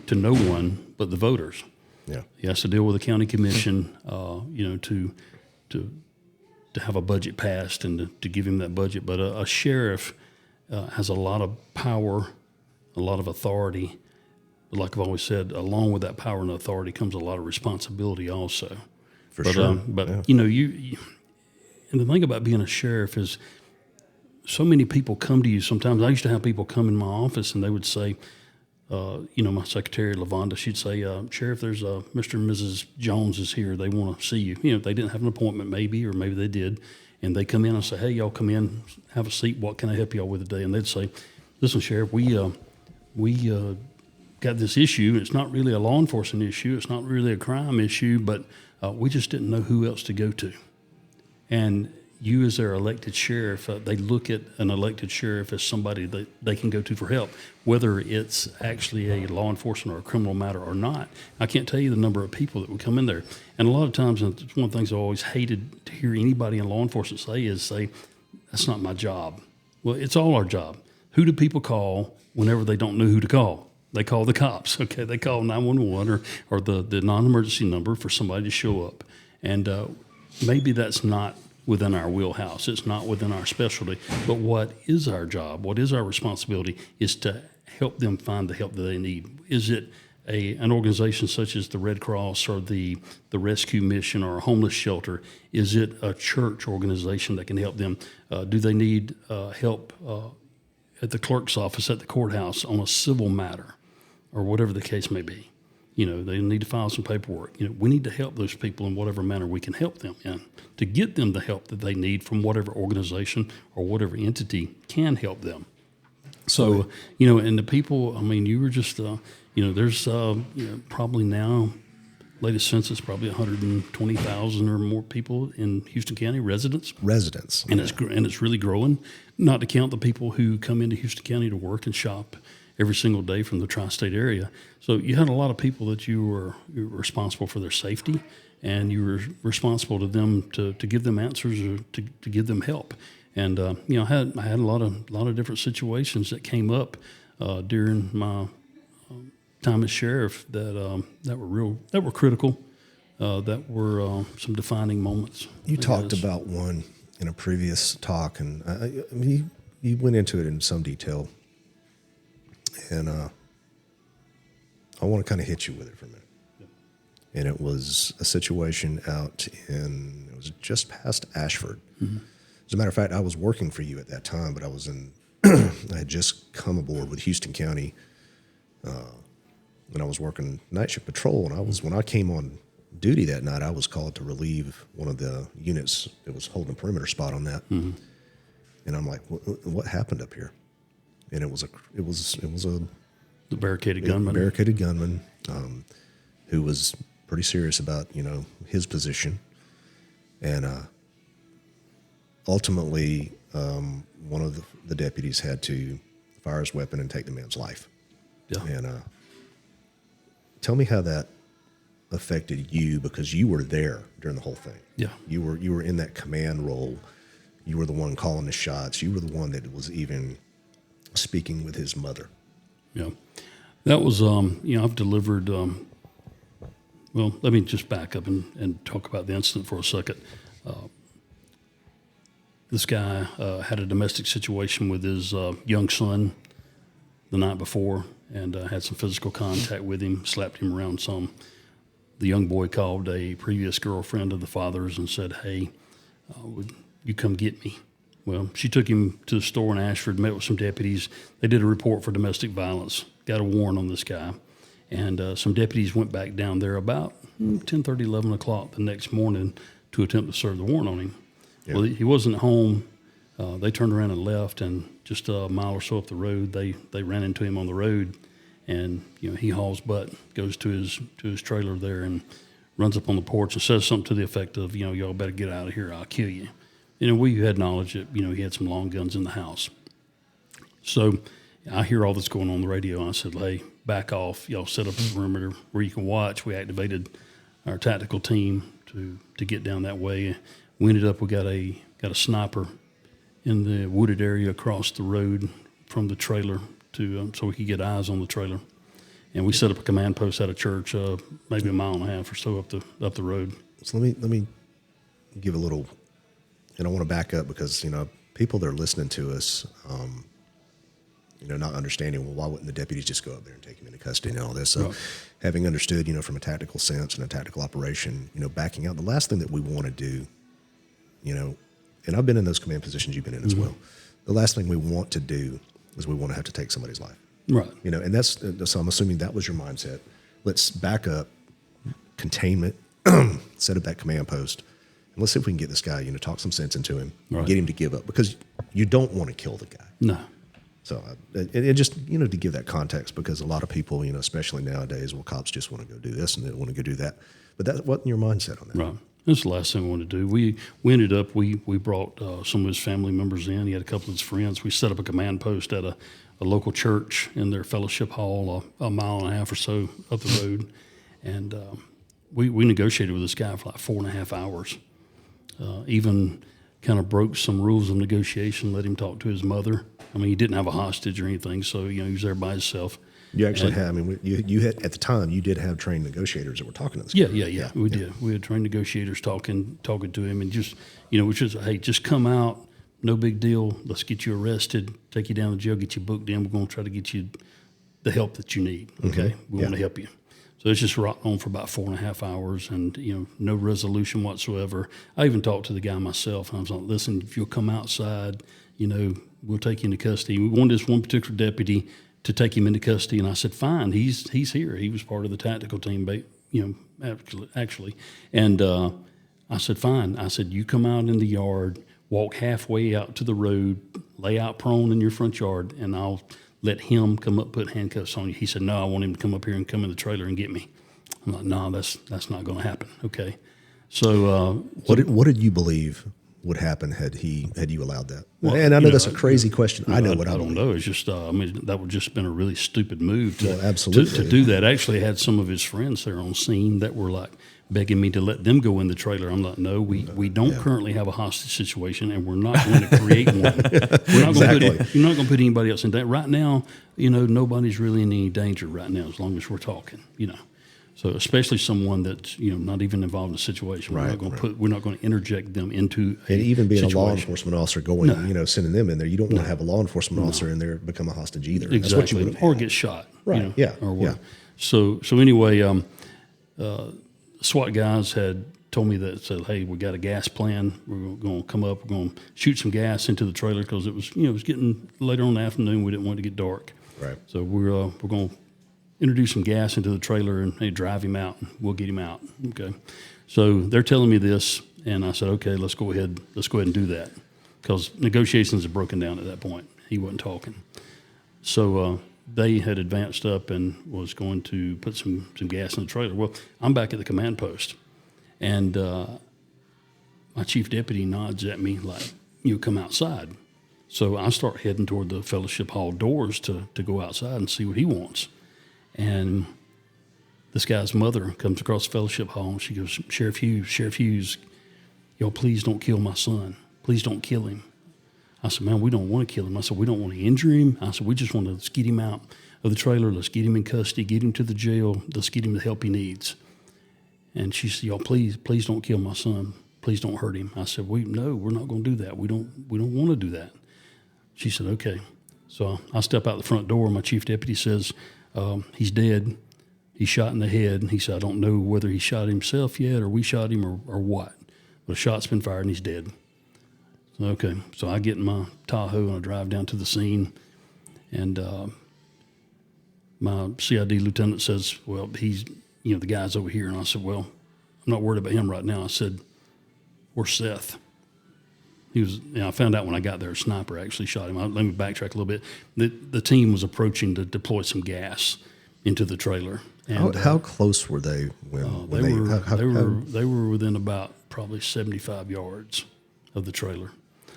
to no one but the voters.
Yeah.
He has to deal with the county commission, to have a budget passed and to give him that budget. But a sheriff has a lot of power, a lot of authority. But like I've always said, along with that power and authority comes a lot of responsibility also.
For sure.
You and the thing about being a sheriff is so many people come to you sometimes. I used to have people come in my office and they would say, my secretary, LaVonda, she'd say, Sheriff, there's Mr. and Mrs. Jones is here. They want to see you. They didn't have an appointment maybe, or maybe they did. And they come in and say, hey, y'all come in, have a seat. What can I help y'all with today? And they'd say, listen, Sheriff, we got this issue. It's not really a law enforcement issue. It's not really a crime issue, but we just didn't know who else to go to. And you as their elected sheriff, they look at an elected sheriff as somebody that they can go to for help, whether it's actually a law enforcement or a criminal matter or not. I can't tell you the number of people that would come in there. And a lot of times, and it's one of the things I always hated to hear anybody in law enforcement say, that's not my job. Well, it's all our job. Who do people call whenever they don't know who to call? They call the cops, okay? They call 911 or the non-emergency number for somebody to show up. And maybe that's not within our wheelhouse. It's not within our specialty. But what is our job? What is our responsibility is to help them find the help that they need. Is it an organization such as the Red Cross or the Rescue Mission or a homeless shelter? Is it a church organization that can help them? Do they need help at the clerk's office at the courthouse on a civil matter or whatever the case may be? They need to file some paperwork. We need to help those people in whatever manner we can help them in to get them the help that they need from whatever organization or whatever entity can help them. So, and the people, you were just, there's probably now, latest census, probably 120,000 or more people in Houston County, residents. And it's really growing, not to count the people who come into Houston County to work and shop every single day from the tri-state area. So you had a lot of people that you were responsible for their safety, and you were responsible to them to give them answers or to give them help. And I had a lot of different situations that came up during my time as sheriff that were critical, that were some defining moments.
You talked about one in a previous talk, and you went into it in some detail. And I want to kind of hit you with it for a minute. Yeah. And it was a situation it was just past Ashford. Mm-hmm. As a matter of fact, I was working for you at that time, but I had just come aboard with Houston County, and I was working night shift patrol. And when I came on duty that night, I was called to relieve one of the units that was holding a perimeter spot on that. Mm-hmm. And I'm like, what happened up here? And it was
the barricaded gunman.
Barricaded gunman, who was pretty serious about his position, and ultimately one of the deputies had to fire his weapon and take the man's life.
Yeah.
And tell me how that affected you because you were there during the whole thing.
Yeah.
You were in that command role. You were the one calling the shots. You were the one that was even speaking with his mother.
Yeah. That was, I've delivered, well, let me just back up and talk about the incident for a second. This guy had a domestic situation with his young son the night before and had some physical contact with him, slapped him around some. The young boy called a previous girlfriend of the father's and said, hey, would you come get me? Well, she took him to the store in Ashford, met with some deputies. They did a report for domestic violence, got a warrant on this guy. And some deputies went back down there about 10:30, 11 o'clock the next morning to attempt to serve the warrant on him. Yeah. Well, he wasn't home. They turned around and left, and just a mile or so up the road, they ran into him on the road. And, he hauls butt, goes to his trailer there and runs up on the porch and says something to the effect of, y'all better get out of here, I'll kill you. We had knowledge that, he had some long guns in the house. So I hear all this going on the radio, and I said, hey, back off. Y'all set up a perimeter where you can watch. We activated our tactical team to get down that way. We ended up, we got a sniper in the wooded area across the road from the trailer so we could get eyes on the trailer. And we set up a command post at a church, maybe a mile and a half or so up the road.
So let me give a little, and I want to back up because, people that are listening to us, not understanding, well, why wouldn't the deputies just go up there and take him into custody and all this? So having understood, from a tactical sense and a tactical operation, backing out, the last thing that we want to do, and I've been in those command positions you've been in as well. The last thing we want to do is we want to have to take somebody's life.
Right.
And that's, so I'm assuming that was your mindset. Let's back up, containment, set up that command post, and let's see if we can get this guy, talk some sense into him, get him to give up, because you don't want to kill the guy.
No.
So it just, to give that context, because a lot of people, especially nowadays, well, cops just want to go do this and they want to go do that. But that wasn't your mindset on that.
Right. That's the last thing we wanted to do. We ended up, we brought some of his family members in. He had a couple of his friends. We set up a command post at a local church in their fellowship hall, a mile and a half or so up the road. And we negotiated with this guy for like 4.5 hours. Even kind of broke some rules of negotiation, let him talk to his mother. I mean, he didn't have a hostage or anything, so, he was there by himself.
You actually had, you had, at the time, you did have trained negotiators that were talking to this guy.
Yeah, we did. We had trained negotiators talking to him, and just, which is, hey, just come out, no big deal. Let's get you arrested, take you down to jail, get you booked in. We're going to try to get you the help that you need, okay? We want to help you. So it's just rocked on for about 4.5 hours and, no resolution whatsoever. I even talked to the guy myself, and I was like, listen, if you'll come outside, we'll take you into custody. We wanted this one particular deputy to take him into custody, and I said, fine, he's here. He was part of the tactical team, actually. And I said, fine. I said, you come out in the yard, walk halfway out to the road, lay out prone in your front yard, and I'll let him come up, put handcuffs on you. He said, no, I want him to come up here and come in the trailer and get me. I'm like, no, that's not going to happen. Okay. So
what did you believe would happen had you allowed that? Well, and I know that's a crazy question. I know what I
don't know. It's just, that would just been a really stupid move
absolutely.
To do that. Actually, had some of his friends there on scene that were like begging me to let them go in the trailer. I'm like, no, we don't currently have a hostage situation, and we're not going to create one. We're not you're not going to put anybody else in danger. Right now, nobody's really in any danger right now as long as we're talking, So especially someone that's not even involved in a situation, we're not going to interject them into
and even being
situation.
a law enforcement officer going, sending them in there, you don't want to have a law enforcement officer in there become a hostage either.
Exactly, or get shot,
right?
Or what. So anyway, SWAT guys had told me that said, hey, we got a gas plan. We're going to come up. We're going to shoot some gas into the trailer because it was it was getting later on in the afternoon. We didn't want it to get dark.
Right.
So we're going to introduce some gas into the trailer and hey, drive him out. We'll get him out. Okay. So they're telling me this, and I said, okay, let's go ahead and do that, because negotiations had broken down at that point. He wasn't talking. So they had advanced up and was going to put some gas in the trailer. Well, I'm back at the command post, and my chief deputy nods at me like, come outside. So I start heading toward the fellowship hall doors to go outside and see what he wants. And this guy's mother comes across the fellowship hall, and she goes, Sheriff Hughes, y'all please don't kill my son. Please don't kill him. I said, man, we don't want to kill him. I said, we don't want to injure him. I said, we just want to get him out of the trailer. Let's get him in custody, get him to the jail. Let's get him the help he needs. And she said, y'all please don't kill my son. Please don't hurt him. I said, no, we're not going to do that. We don't want to do that. She said, okay. So I step out the front door. My chief deputy says, he's dead. He's shot in the head. And he said, I don't know whether he shot himself yet or we shot him or what. But a shot's been fired and he's dead. So, okay. So I get in my Tahoe and I drive down to the scene. And my CID lieutenant says, well, he's, the guy's over here. And I said, well, I'm not worried about him right now. I said, where's Seth? He was. I found out when I got there, a sniper actually shot him. Let me backtrack a little bit. The team was approaching to deploy some gas into the trailer. And
how close were they when
they were within about probably 75 yards of the trailer.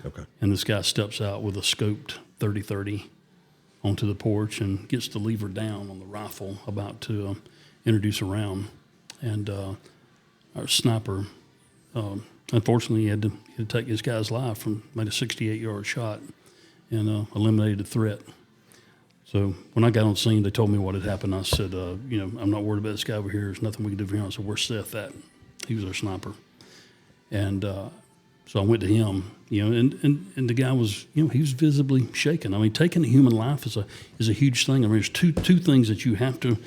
Okay.
And this guy steps out with a scoped 30-30 onto the porch and gets the lever down on the rifle, about to introduce a round. And our sniper, unfortunately, he had to take this guy's life from made a 68-yard shot and eliminated the threat. So when I got on scene, they told me what had happened. I said, I'm not worried about this guy over here. There's nothing we can do for him. I said, where's Seth at? He was our sniper. And so I went to him, and the guy was, he was visibly shaken. I mean, taking a human life is a huge thing. I mean, there's two things that you have to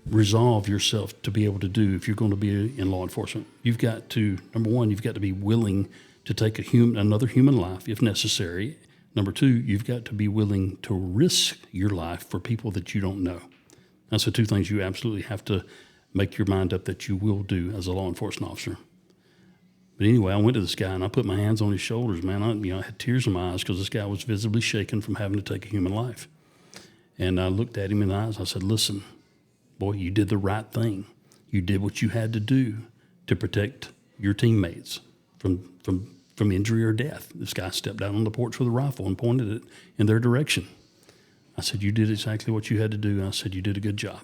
resolve yourself to be able to do if you're going to be in law enforcement. You've got to, number one, you've got to be willing to take another human life if necessary. Number two, you've got to be willing to risk your life for people that you don't know. That's the two things you absolutely have to make your mind up that you will do as a law enforcement officer. But anyway, I went to this guy and I put my hands on his shoulders, man. I had tears in my eyes because this guy was visibly shaken from having to take a human life. And I looked at him in the eyes. I said, listen, boy, you did the right thing. You did what you had to do to protect your teammates from injury or death. This guy stepped out on the porch with a rifle and pointed it in their direction. I said, you did exactly what you had to do. And I said, you did a good job.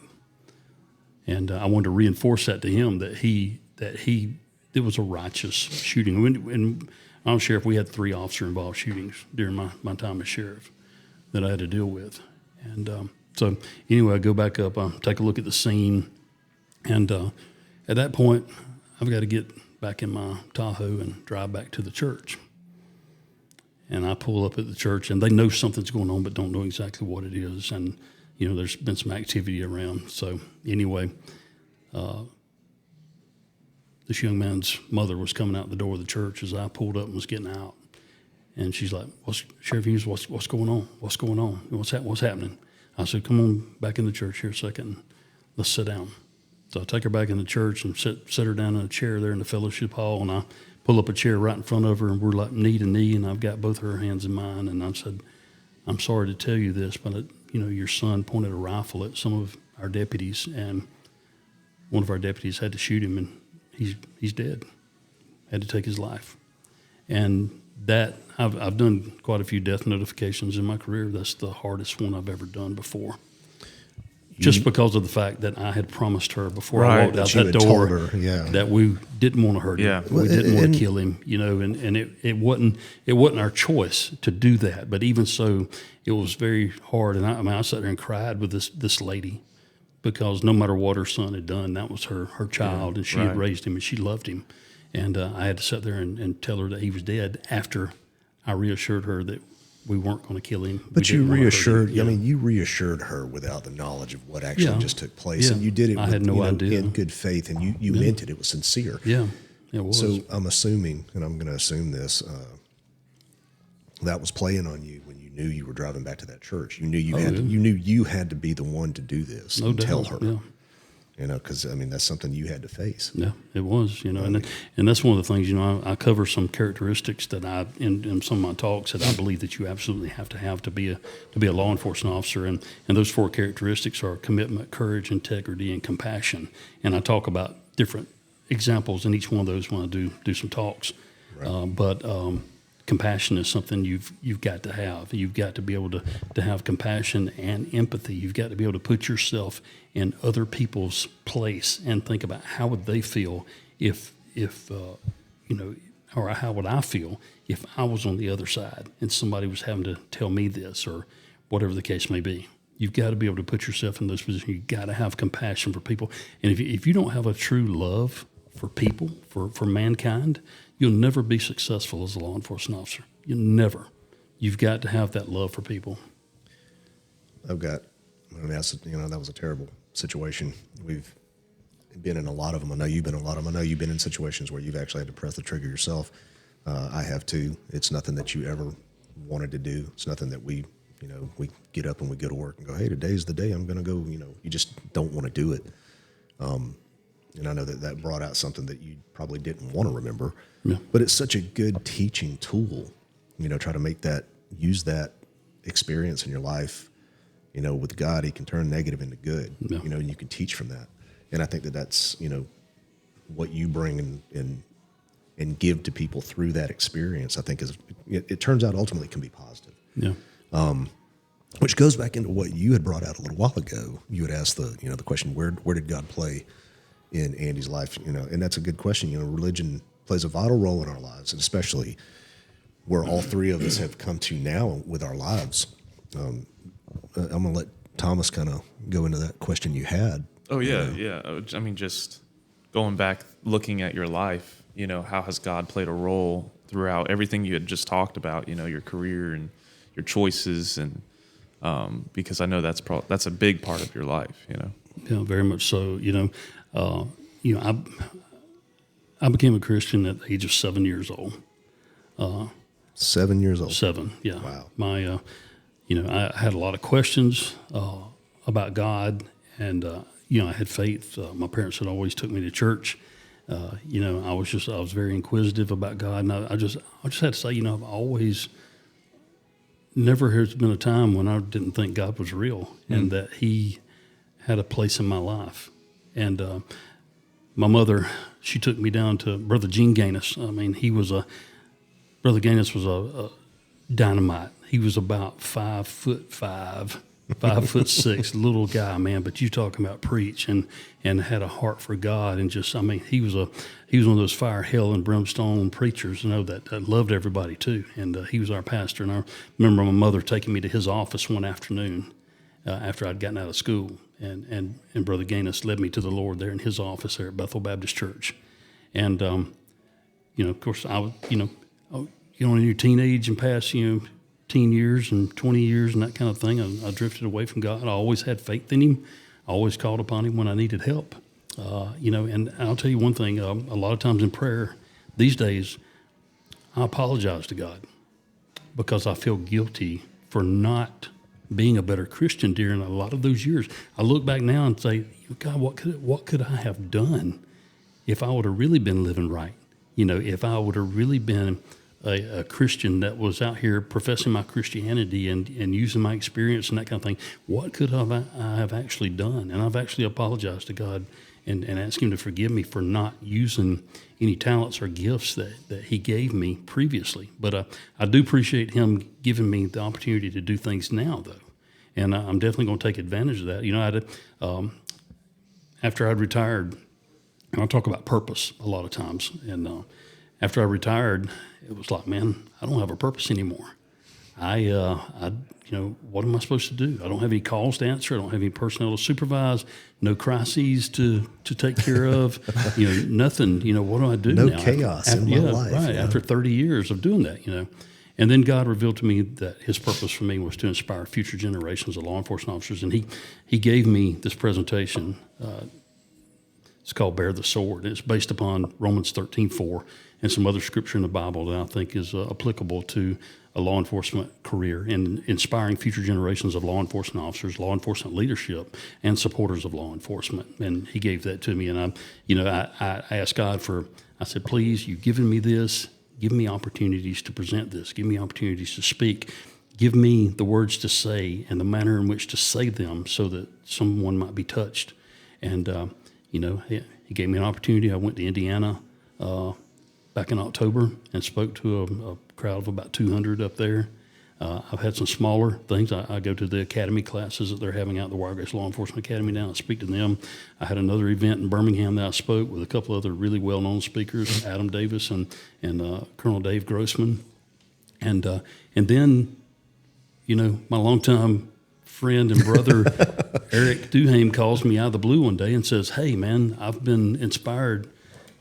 And I wanted to reinforce that to him, that it was a righteous shooting. And I'm sheriff, we had 3 officer-involved shootings during my time as sheriff that I had to deal with. And so anyway, I go back up, take a look at the scene, and at that point, I've got to get back in my Tahoe and drive back to the church. And I pull up at the church, and they know something's going on, but don't know exactly what it is. And there's been some activity around. So anyway, this young man's mother was coming out the door of the church as I pulled up and was getting out. And she's like, Sheriff Hughes, what's going on? What's going on? What's happening? I said, come on back in the church here a second. Let's sit down. So I take her back in the church and sit her down in a chair there in the fellowship hall. And I pull up a chair right in front of her, and we're like knee to knee, and I've got both her hands in mine. And I said, I'm sorry to tell you this, but your son pointed a rifle at some of our deputies, and one of our deputies had to shoot him, and he's dead. Had to take his life. And that I've done quite a few death notifications in my career. That's the hardest one I've ever done before. Just because of the fact that I had promised her before I walked out that door that we didn't want to hurt him.
Yeah.
We didn't want to kill him, and it wasn't our choice to do that. But even so, it was very hard. And I sat there and cried with this lady, because no matter what her son had done, that was her child, and she had raised him and she loved him. And I had to sit there and tell her that he was dead after I reassured her that we weren't going to kill him.
But you reassured, you reassured her without the knowledge of what actually just took place. And you did it in good faith, and you meant it. It was sincere.
Yeah, it was.
So I'm assuming, and I'm going to assume this, that was playing on you when you knew you were driving back to that church. You knew you had to be the one to do this and tell her. Yeah. Because that's something you had to face. Yeah,
it was. And that's one of the things. I cover some characteristics that in some of my talks that I believe that you absolutely have to be a law enforcement officer, and those 4 characteristics are commitment, courage, integrity, and compassion. And I talk about different examples in each one of those when I do some talks. Right. But compassion is something you've got to have. You've got to be able to have compassion and empathy. You've got to be able to put yourself in other people's place and think about how would they feel if or how would I feel if I was on the other side and somebody was having to tell me this or whatever the case may be. You've got to be able to put yourself in those positions. You've got to have compassion for people. And if you don't have a true love for people, for mankind, you'll never be successful as a law enforcement officer. You'll never. You've got to have that love for people.
That was a terrible situation. We've been in a lot of them. I know you've been in a lot of them. I know you've been in situations where you've actually had to press the trigger yourself. I have too. It's nothing that you ever wanted to do. It's nothing that we get up and we go to work and go, hey, today's the day I'm going to go, you just don't want to do it. And I know that brought out something that you probably didn't want to remember, but it's such a good teaching tool, try to use that experience in your life, with God, he can turn negative into good, and you can teach from that. And I think that's, what you bring and give to people through that experience, I think it turns out ultimately can be positive.
Yeah.
Which goes back into what you had brought out a little while ago. You had asked the question, where did God play in Andy's life? And that's a good question. Religion plays a vital role in our lives, and especially where all three of us have come to now with our lives. I'm going to let Thomas kind of go into that question you had.
Oh, yeah, yeah. I mean, just going back, looking at your life, how has God played a role throughout everything you had just talked about, your career and your choices, and because I know that's a big part of your life,
Yeah, very much so. I became a Christian at the age of 7 years old.
7 years old.
7, yeah.
Wow.
My, I had a lot of questions about God, and I had faith. My parents had always took me to church. I was very inquisitive about God, and I just had to say, I've always. Never has been a time when I didn't think God was real and that he had a place in my life. And my mother, she took me down to Brother Gene Gaines. I mean, Brother Gaines was a dynamite. He was about 5'5", 5'6", little guy, man. But you talking about preach and had a heart for God, and just, he was one of those fire, hell, and brimstone preachers, that loved everybody too. And he was our pastor. And I remember my mother taking me to his office one afternoon after I'd gotten out of school, and Brother Gaines led me to the Lord there in his office there at Bethel Baptist Church. And of course, I was, in your teenage and past, teen years and 20 years and that kind of thing, I drifted away from God. I always had faith in him. I always called upon him when I needed help. And I'll tell you one thing, a lot of times in prayer these days, I apologize to God because I feel guilty for not being a better Christian during a lot of those years. I look back now and say, God, what could I have done if I would have really been living right? If I would have really been a Christian that was out here professing my Christianity and using my experience and that kind of thing, what could I have actually done? And I've actually apologized to God and asked him to forgive me for not using any talents or gifts that he gave me previously. But I do appreciate him giving me the opportunity to do things now, though. And I'm definitely going to take advantage of that. After I'd retired, and I'll talk about purpose a lot of times, and after I retired, it was like, man, I don't have a purpose anymore. What am I supposed to do? I don't have any calls to answer. I don't have any personnel to supervise. No crises to take care of. Nothing. What do I do now?
No chaos in my life.
Right. After 30 years of doing that, And then God revealed to me that his purpose for me was to inspire future generations of law enforcement officers. And he gave me this presentation. It's called Bear the Sword. It's based upon Romans 13:4 and some other scripture in the Bible that I think is applicable to a law enforcement career and inspiring future generations of law enforcement officers, law enforcement leadership, and supporters of law enforcement. And he gave that to me. And I asked God I said, please, you've given me this. Give me opportunities to present this. Give me opportunities to speak. Give me the words to say and the manner in which to say them so that someone might be touched. And, he gave me an opportunity. I went to Indiana back in October and spoke to a crowd of about 200 up there. I've had some smaller things. I go to the academy classes that they're having out at the Wiregrass Law Enforcement Academy now. I speak to them. I had another event in Birmingham that I spoke with a couple other really well-known speakers, Adam Davis and Colonel Dave Grossman. And then, my longtime friend and brother Eric Duhame calls me out of the blue one day and says, "Hey, man, I've been inspired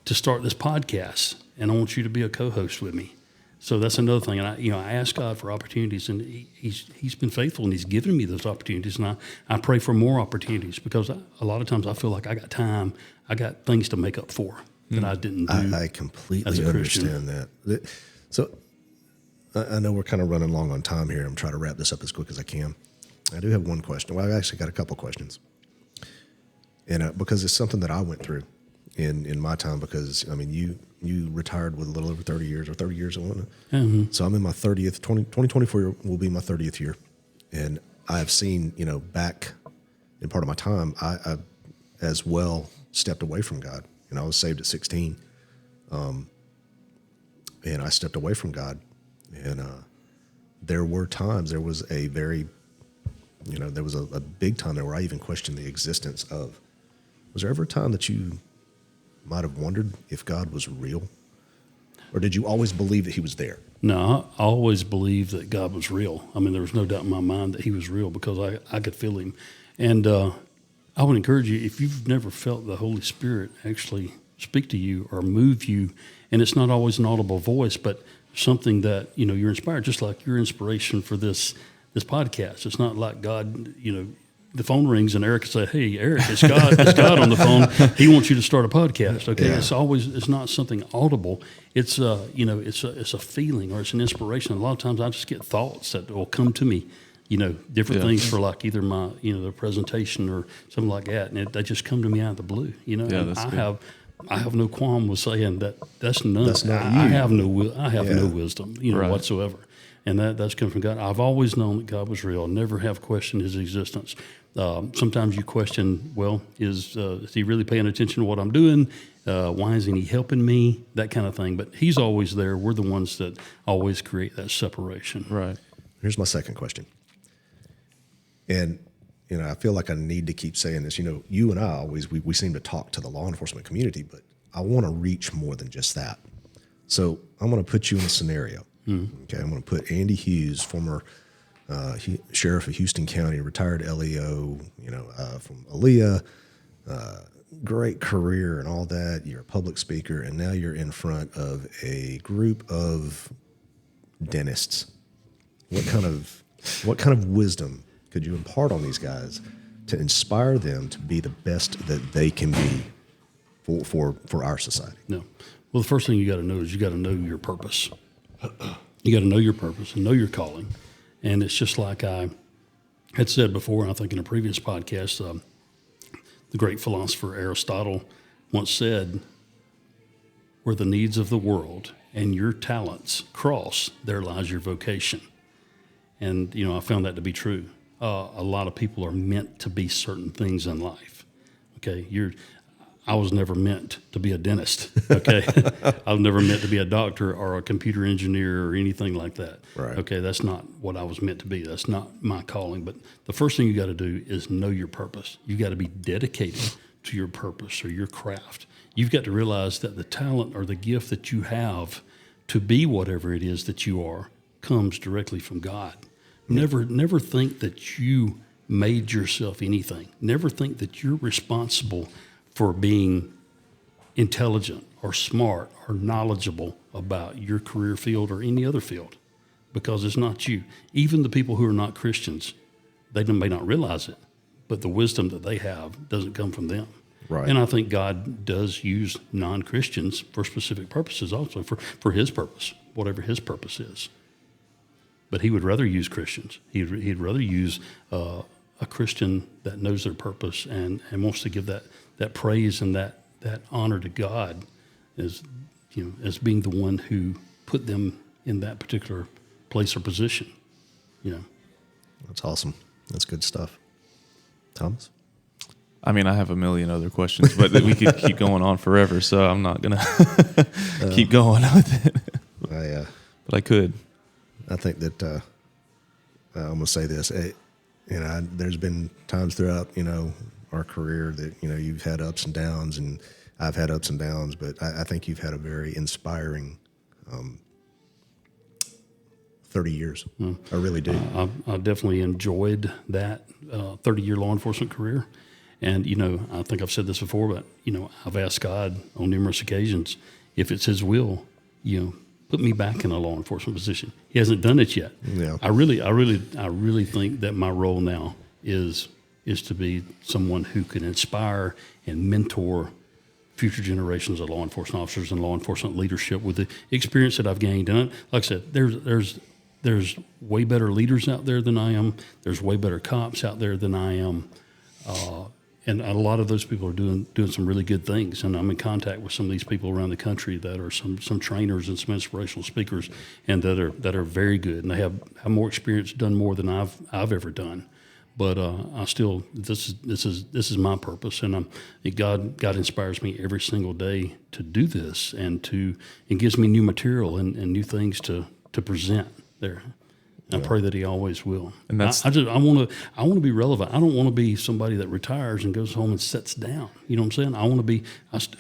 to start this podcast, and I want you to be a co-host with me." So that's another thing. And I ask God for opportunities, and He's been faithful, and He's given me those opportunities. And I pray for more opportunities, because a lot of times I feel like I got time, I got things to make up for that I didn't do.
I completely understand that. So I know we're kind of running long on time here. I'm trying to wrap this up as quick as I can. I do have one question. Well, I've actually got a couple questions, and because it's something that I went through in my time. Because you retired with a little over 30 years, or 30 years and whatnot.
Mm-hmm.
So I'm in my 2024 will be my 30th year. And I've seen, back in part of my time, I as well stepped away from God. I was saved at 16. And I stepped away from God. And there were times, there was a very, there was a big time there where I even questioned the existence of. Was there ever a time that you might have wondered if God was real? Or did you always believe that He was there?
No, I always believed that God was real. There was no doubt in my mind that He was real, because I could feel Him. And I would encourage you, if you've never felt the Holy Spirit actually speak to you or move you, and it's not always an audible voice, but something that, you're inspired, just like your inspiration for this podcast. It's not like God, the phone rings and Eric say, "Hey, Eric, it's God on the phone. He wants you to start a podcast." Okay, yeah. It's not something audible. It's it's a feeling, or it's an inspiration. A lot of times I just get thoughts that will come to me, different things for like either my the presentation or something like that, and they just come to me out of the blue. I have no qualm with saying that's none. That's not you. I have no wisdom, right, whatsoever. And that's come from God. I've always known that God was real. I never have questioned His existence. Sometimes you question, well, is He really paying attention to what I'm doing? Why isn't He helping me? That kind of thing. But He's always there. We're the ones that always create that separation.
Right.
Here's my second question. And, I feel like I need to keep saying this. You and I always, we seem to talk to the law enforcement community, but I want to reach more than just that. So I'm going to put you in a scenario. Okay, I'm going to put Andy Hughes, former sheriff of Houston County, retired LEO, from Aaliyah, great career and all that. You're a public speaker, and now you're in front of a group of dentists. What kind of wisdom could you impart on these guys to inspire them to be the best that they can be for our society?
No. Well, the first thing you got to know is you got to know your purpose. You got to know your purpose and know your calling. And it's just like I had said before, and I think in a previous podcast, the great philosopher Aristotle once said, "Where the needs of the world and your talents cross, there lies your vocation." And, I found that to be true. A lot of people are meant to be certain things in life. Okay, I was never meant to be a dentist, okay? I was never meant to be a doctor or a computer engineer or anything like that.
Right.
Okay, that's not what I was meant to be. That's not my calling. But the first thing you got to do is know your purpose. You got to be dedicated to your purpose or your craft. You've got to realize that the talent or the gift that you have to be whatever it is that you are comes directly from God. Never think that you made yourself anything. Never think that you're responsible for being intelligent or smart or knowledgeable about your career field or any other field, because it's not you. Even the people who are not Christians, they may not realize it, but the wisdom that they have doesn't come from them.
Right.
And I think God does use non-Christians for specific purposes also, for His purpose, whatever His purpose is. But He would rather use Christians. He'd rather use a Christian that knows their purpose and wants to give that praise and that honor to God as being the one who put them in that particular place or position.
That's awesome. That's good stuff. Thomas?
I have a million other questions, but we could keep going on forever, so I'm not going to keep going with it. but I could.
I think that I'm going to say this. There's been times throughout, our career that, you've had ups and downs, and I've had ups and downs, but I think you've had a very inspiring 30 years. I really do.
I definitely enjoyed that 30-year law enforcement career. And, I think I've said this before, but, I've asked God on numerous occasions, if it's his will, put me back in a law enforcement position. He hasn't done it yet.
Yeah.
I really think that my role now is to be someone who can inspire and mentor future generations of law enforcement officers and law enforcement leadership with the experience that I've gained. And like I said, there's way better leaders out there than I am. There's way better cops out there than I am. And a lot of those people are doing some really good things. And I'm in contact with some of these people around the country that are some trainers and some inspirational speakers, and that are very good. And they have more experience, done more than I've ever done. But I still, this is my purpose, and God inspires me every single day to do this, and gives me new material and new things to present there. I pray that he always will. And that's I want to be relevant. I don't want to be somebody that retires and goes home and sits down. You know what I'm saying? I want to be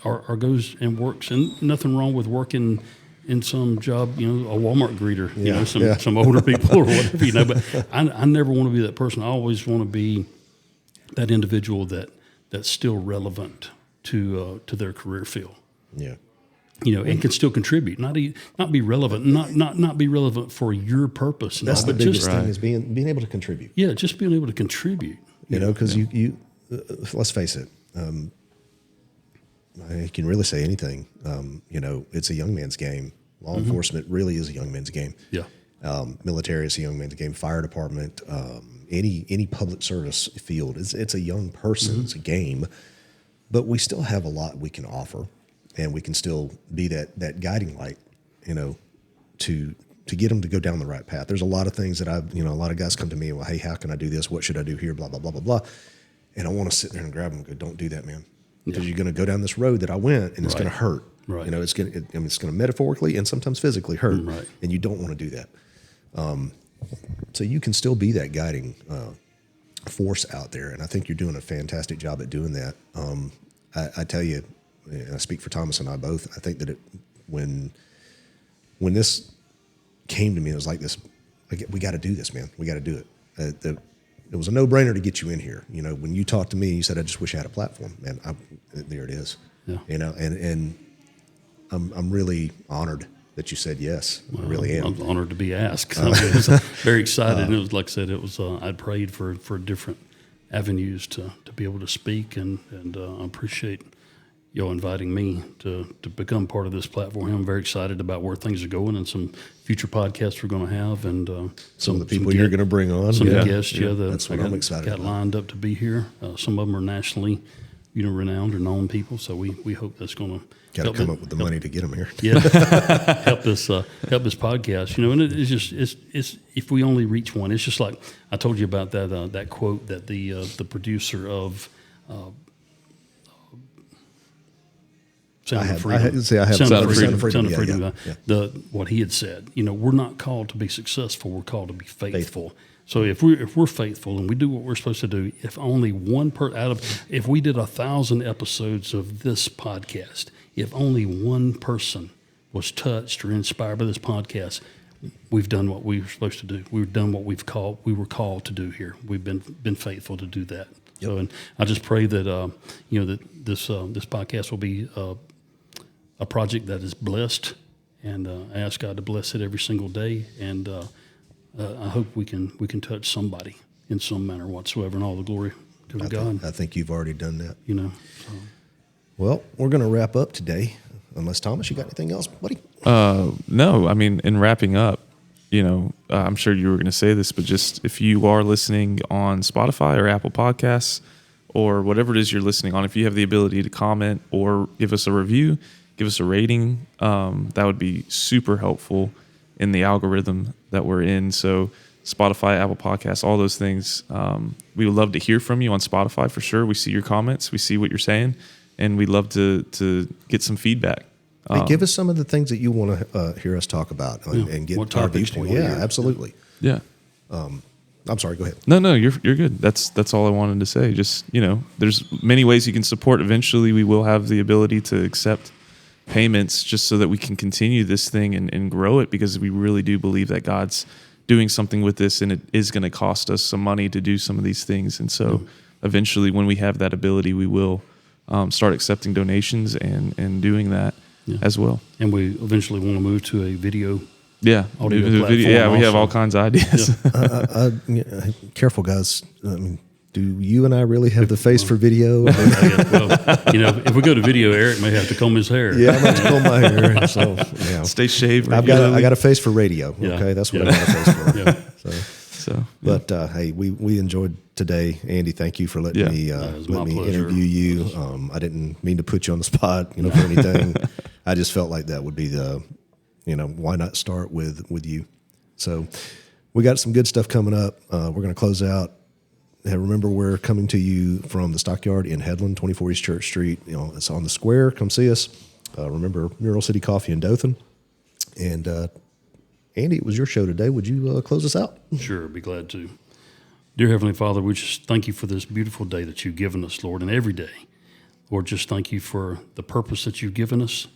or goes and works. And nothing wrong with working in some job, a Walmart greeter, some older people or whatever, But I never want to be that person. I always want to be that individual that's still relevant to their career field.
Yeah.
And can still contribute, not be relevant, not be relevant for your purpose.
That's the biggest thing is being able to contribute.
Yeah, just being able to contribute.
Because you let's face it, I can really say anything. It's a young man's game. Law enforcement really is a young man's game.
Yeah.
Military is a young man's game. Fire department, any public service field, it's a young person's game. But we still have a lot we can offer. And we can still be that guiding light, to get them to go down the right path. There's a lot of things that a lot of guys come to me, well, hey, how can I do this? What should I do here? Blah, blah, blah, blah, blah. And I want to sit there and grab them and go, don't do that, man. Because you're going to go down this road that I went, and it's going to hurt.
Right.
It's going to metaphorically and sometimes physically hurt.
Right. And
you don't want to do that. So you can still be that guiding force out there. And I think you're doing a fantastic job at doing that. I tell you, and I speak for Thomas and I both, I think that when this came to me, it was like this, we got to do this, man. We got to do it. It was a no-brainer to get you in here. When you talked to me, you said, I just wish I had a platform. Man, there it is.
Yeah.
And I'm really honored that you said yes. I really am.
I'm honored to be asked. I was very excited. And it was, like I said, I'd prayed for different avenues to be able to speak, and I appreciate y'all inviting me to become part of this platform. I'm very excited about where things are going and some future podcasts we're going to have, and
some of the people you're going to bring on.
Some guests,
that's what I'm excited
got
about.
Lined up to be here. Some of them are nationally, renowned or known people. So we hope that's going to
got to come up with the money to get them here.
Yeah, help this podcast. And it's just if we only reach one, it's just like I told you about that quote that the producer of. Sound of Freedom. Sound of Freedom. Yeah. What he had said. We're not called to be successful. We're called to be faithful. So if we're faithful and we do what we're supposed to do, if only one if we did 1,000 episodes of this podcast, if only one person was touched or inspired by this podcast, we've done what we were supposed to do. We've done what we were called to do here. We've been faithful to do that. Yep. So, and I just pray that that this podcast will be a project that is blessed, and I ask God to bless it every single day, and I hope we can touch somebody in some manner whatsoever, and all the glory to God.
I think you've already done that.
So.
Well, we're going to wrap up today, unless Thomas, you got anything else, buddy?
No. I mean, in wrapping up, I'm sure you were going to say this, but just if you are listening on Spotify or Apple Podcasts or whatever it is you're listening on, if you have the ability to comment or give us a review, give us a rating, that would be super helpful in the algorithm that we're in. So Spotify, Apple Podcasts, all those things. We would love to hear from you on Spotify for sure. We see your comments. We see what you're saying. And we'd love to get some feedback.
Hey, give us some of the things that you want to hear us talk about and get
what
our
topics do you
viewpoint.
want to
Yeah,
hear?
absolutely.
Yeah.
I'm sorry. Go ahead.
No, you're good. That's all I wanted to say. Just, there's many ways you can support. Eventually, we will have the ability to accept payments just so that we can continue this thing and grow it, because we really do believe that God's doing something with this, and it is going to cost us some money to do some of these things. And so eventually, when we have that ability, we will start accepting donations and doing that as well.
And we eventually want to move to a video.
Yeah,
Audio
the video,
platform
we have
also.
all kinds of ideas.
Careful, guys. I mean, do you and I really have the face for video?
Well, if we go to video, Eric may have to comb his hair.
Yeah, I'm about to comb my hair. So, yeah.
Stay shaved.
I got a face for radio.
Yeah.
Okay, that's what I got a face for.
Yeah.
So,
But hey, we enjoyed today. Andy, thank you for letting me
it was
let
my
me
pleasure.
interview you. I didn't mean to put you on the spot, for anything. I just felt like that would be why not start with you? So we got some good stuff coming up. We're going to close out. Hey, remember, we're coming to you from the Stockyard in Headland, 24 East Church Street. It's on the square. Come see us. Remember, Mural City Coffee in Dothan. And Andy, it was your show today. Would you close us out?
Sure, be glad to. Dear Heavenly Father, we just thank you for this beautiful day that you've given us, Lord, and every day. Lord, just thank you for the purpose that you've given us.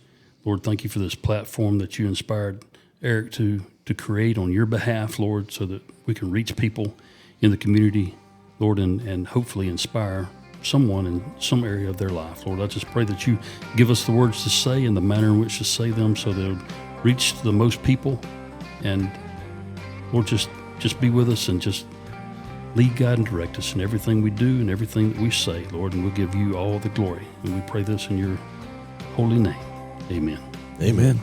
Lord, thank you for this platform that you inspired Eric to create on your behalf, Lord, so that we can reach people in the community, Lord, and hopefully inspire someone in some area of their life. Lord, I just pray that you give us the words to say and the manner in which to say them so they'll reach the most people. And Lord, just be with us and just lead, guide, and direct us in everything we do and everything that we say, Lord, and we'll give you all the glory. And we pray this in your holy name. Amen.
Amen.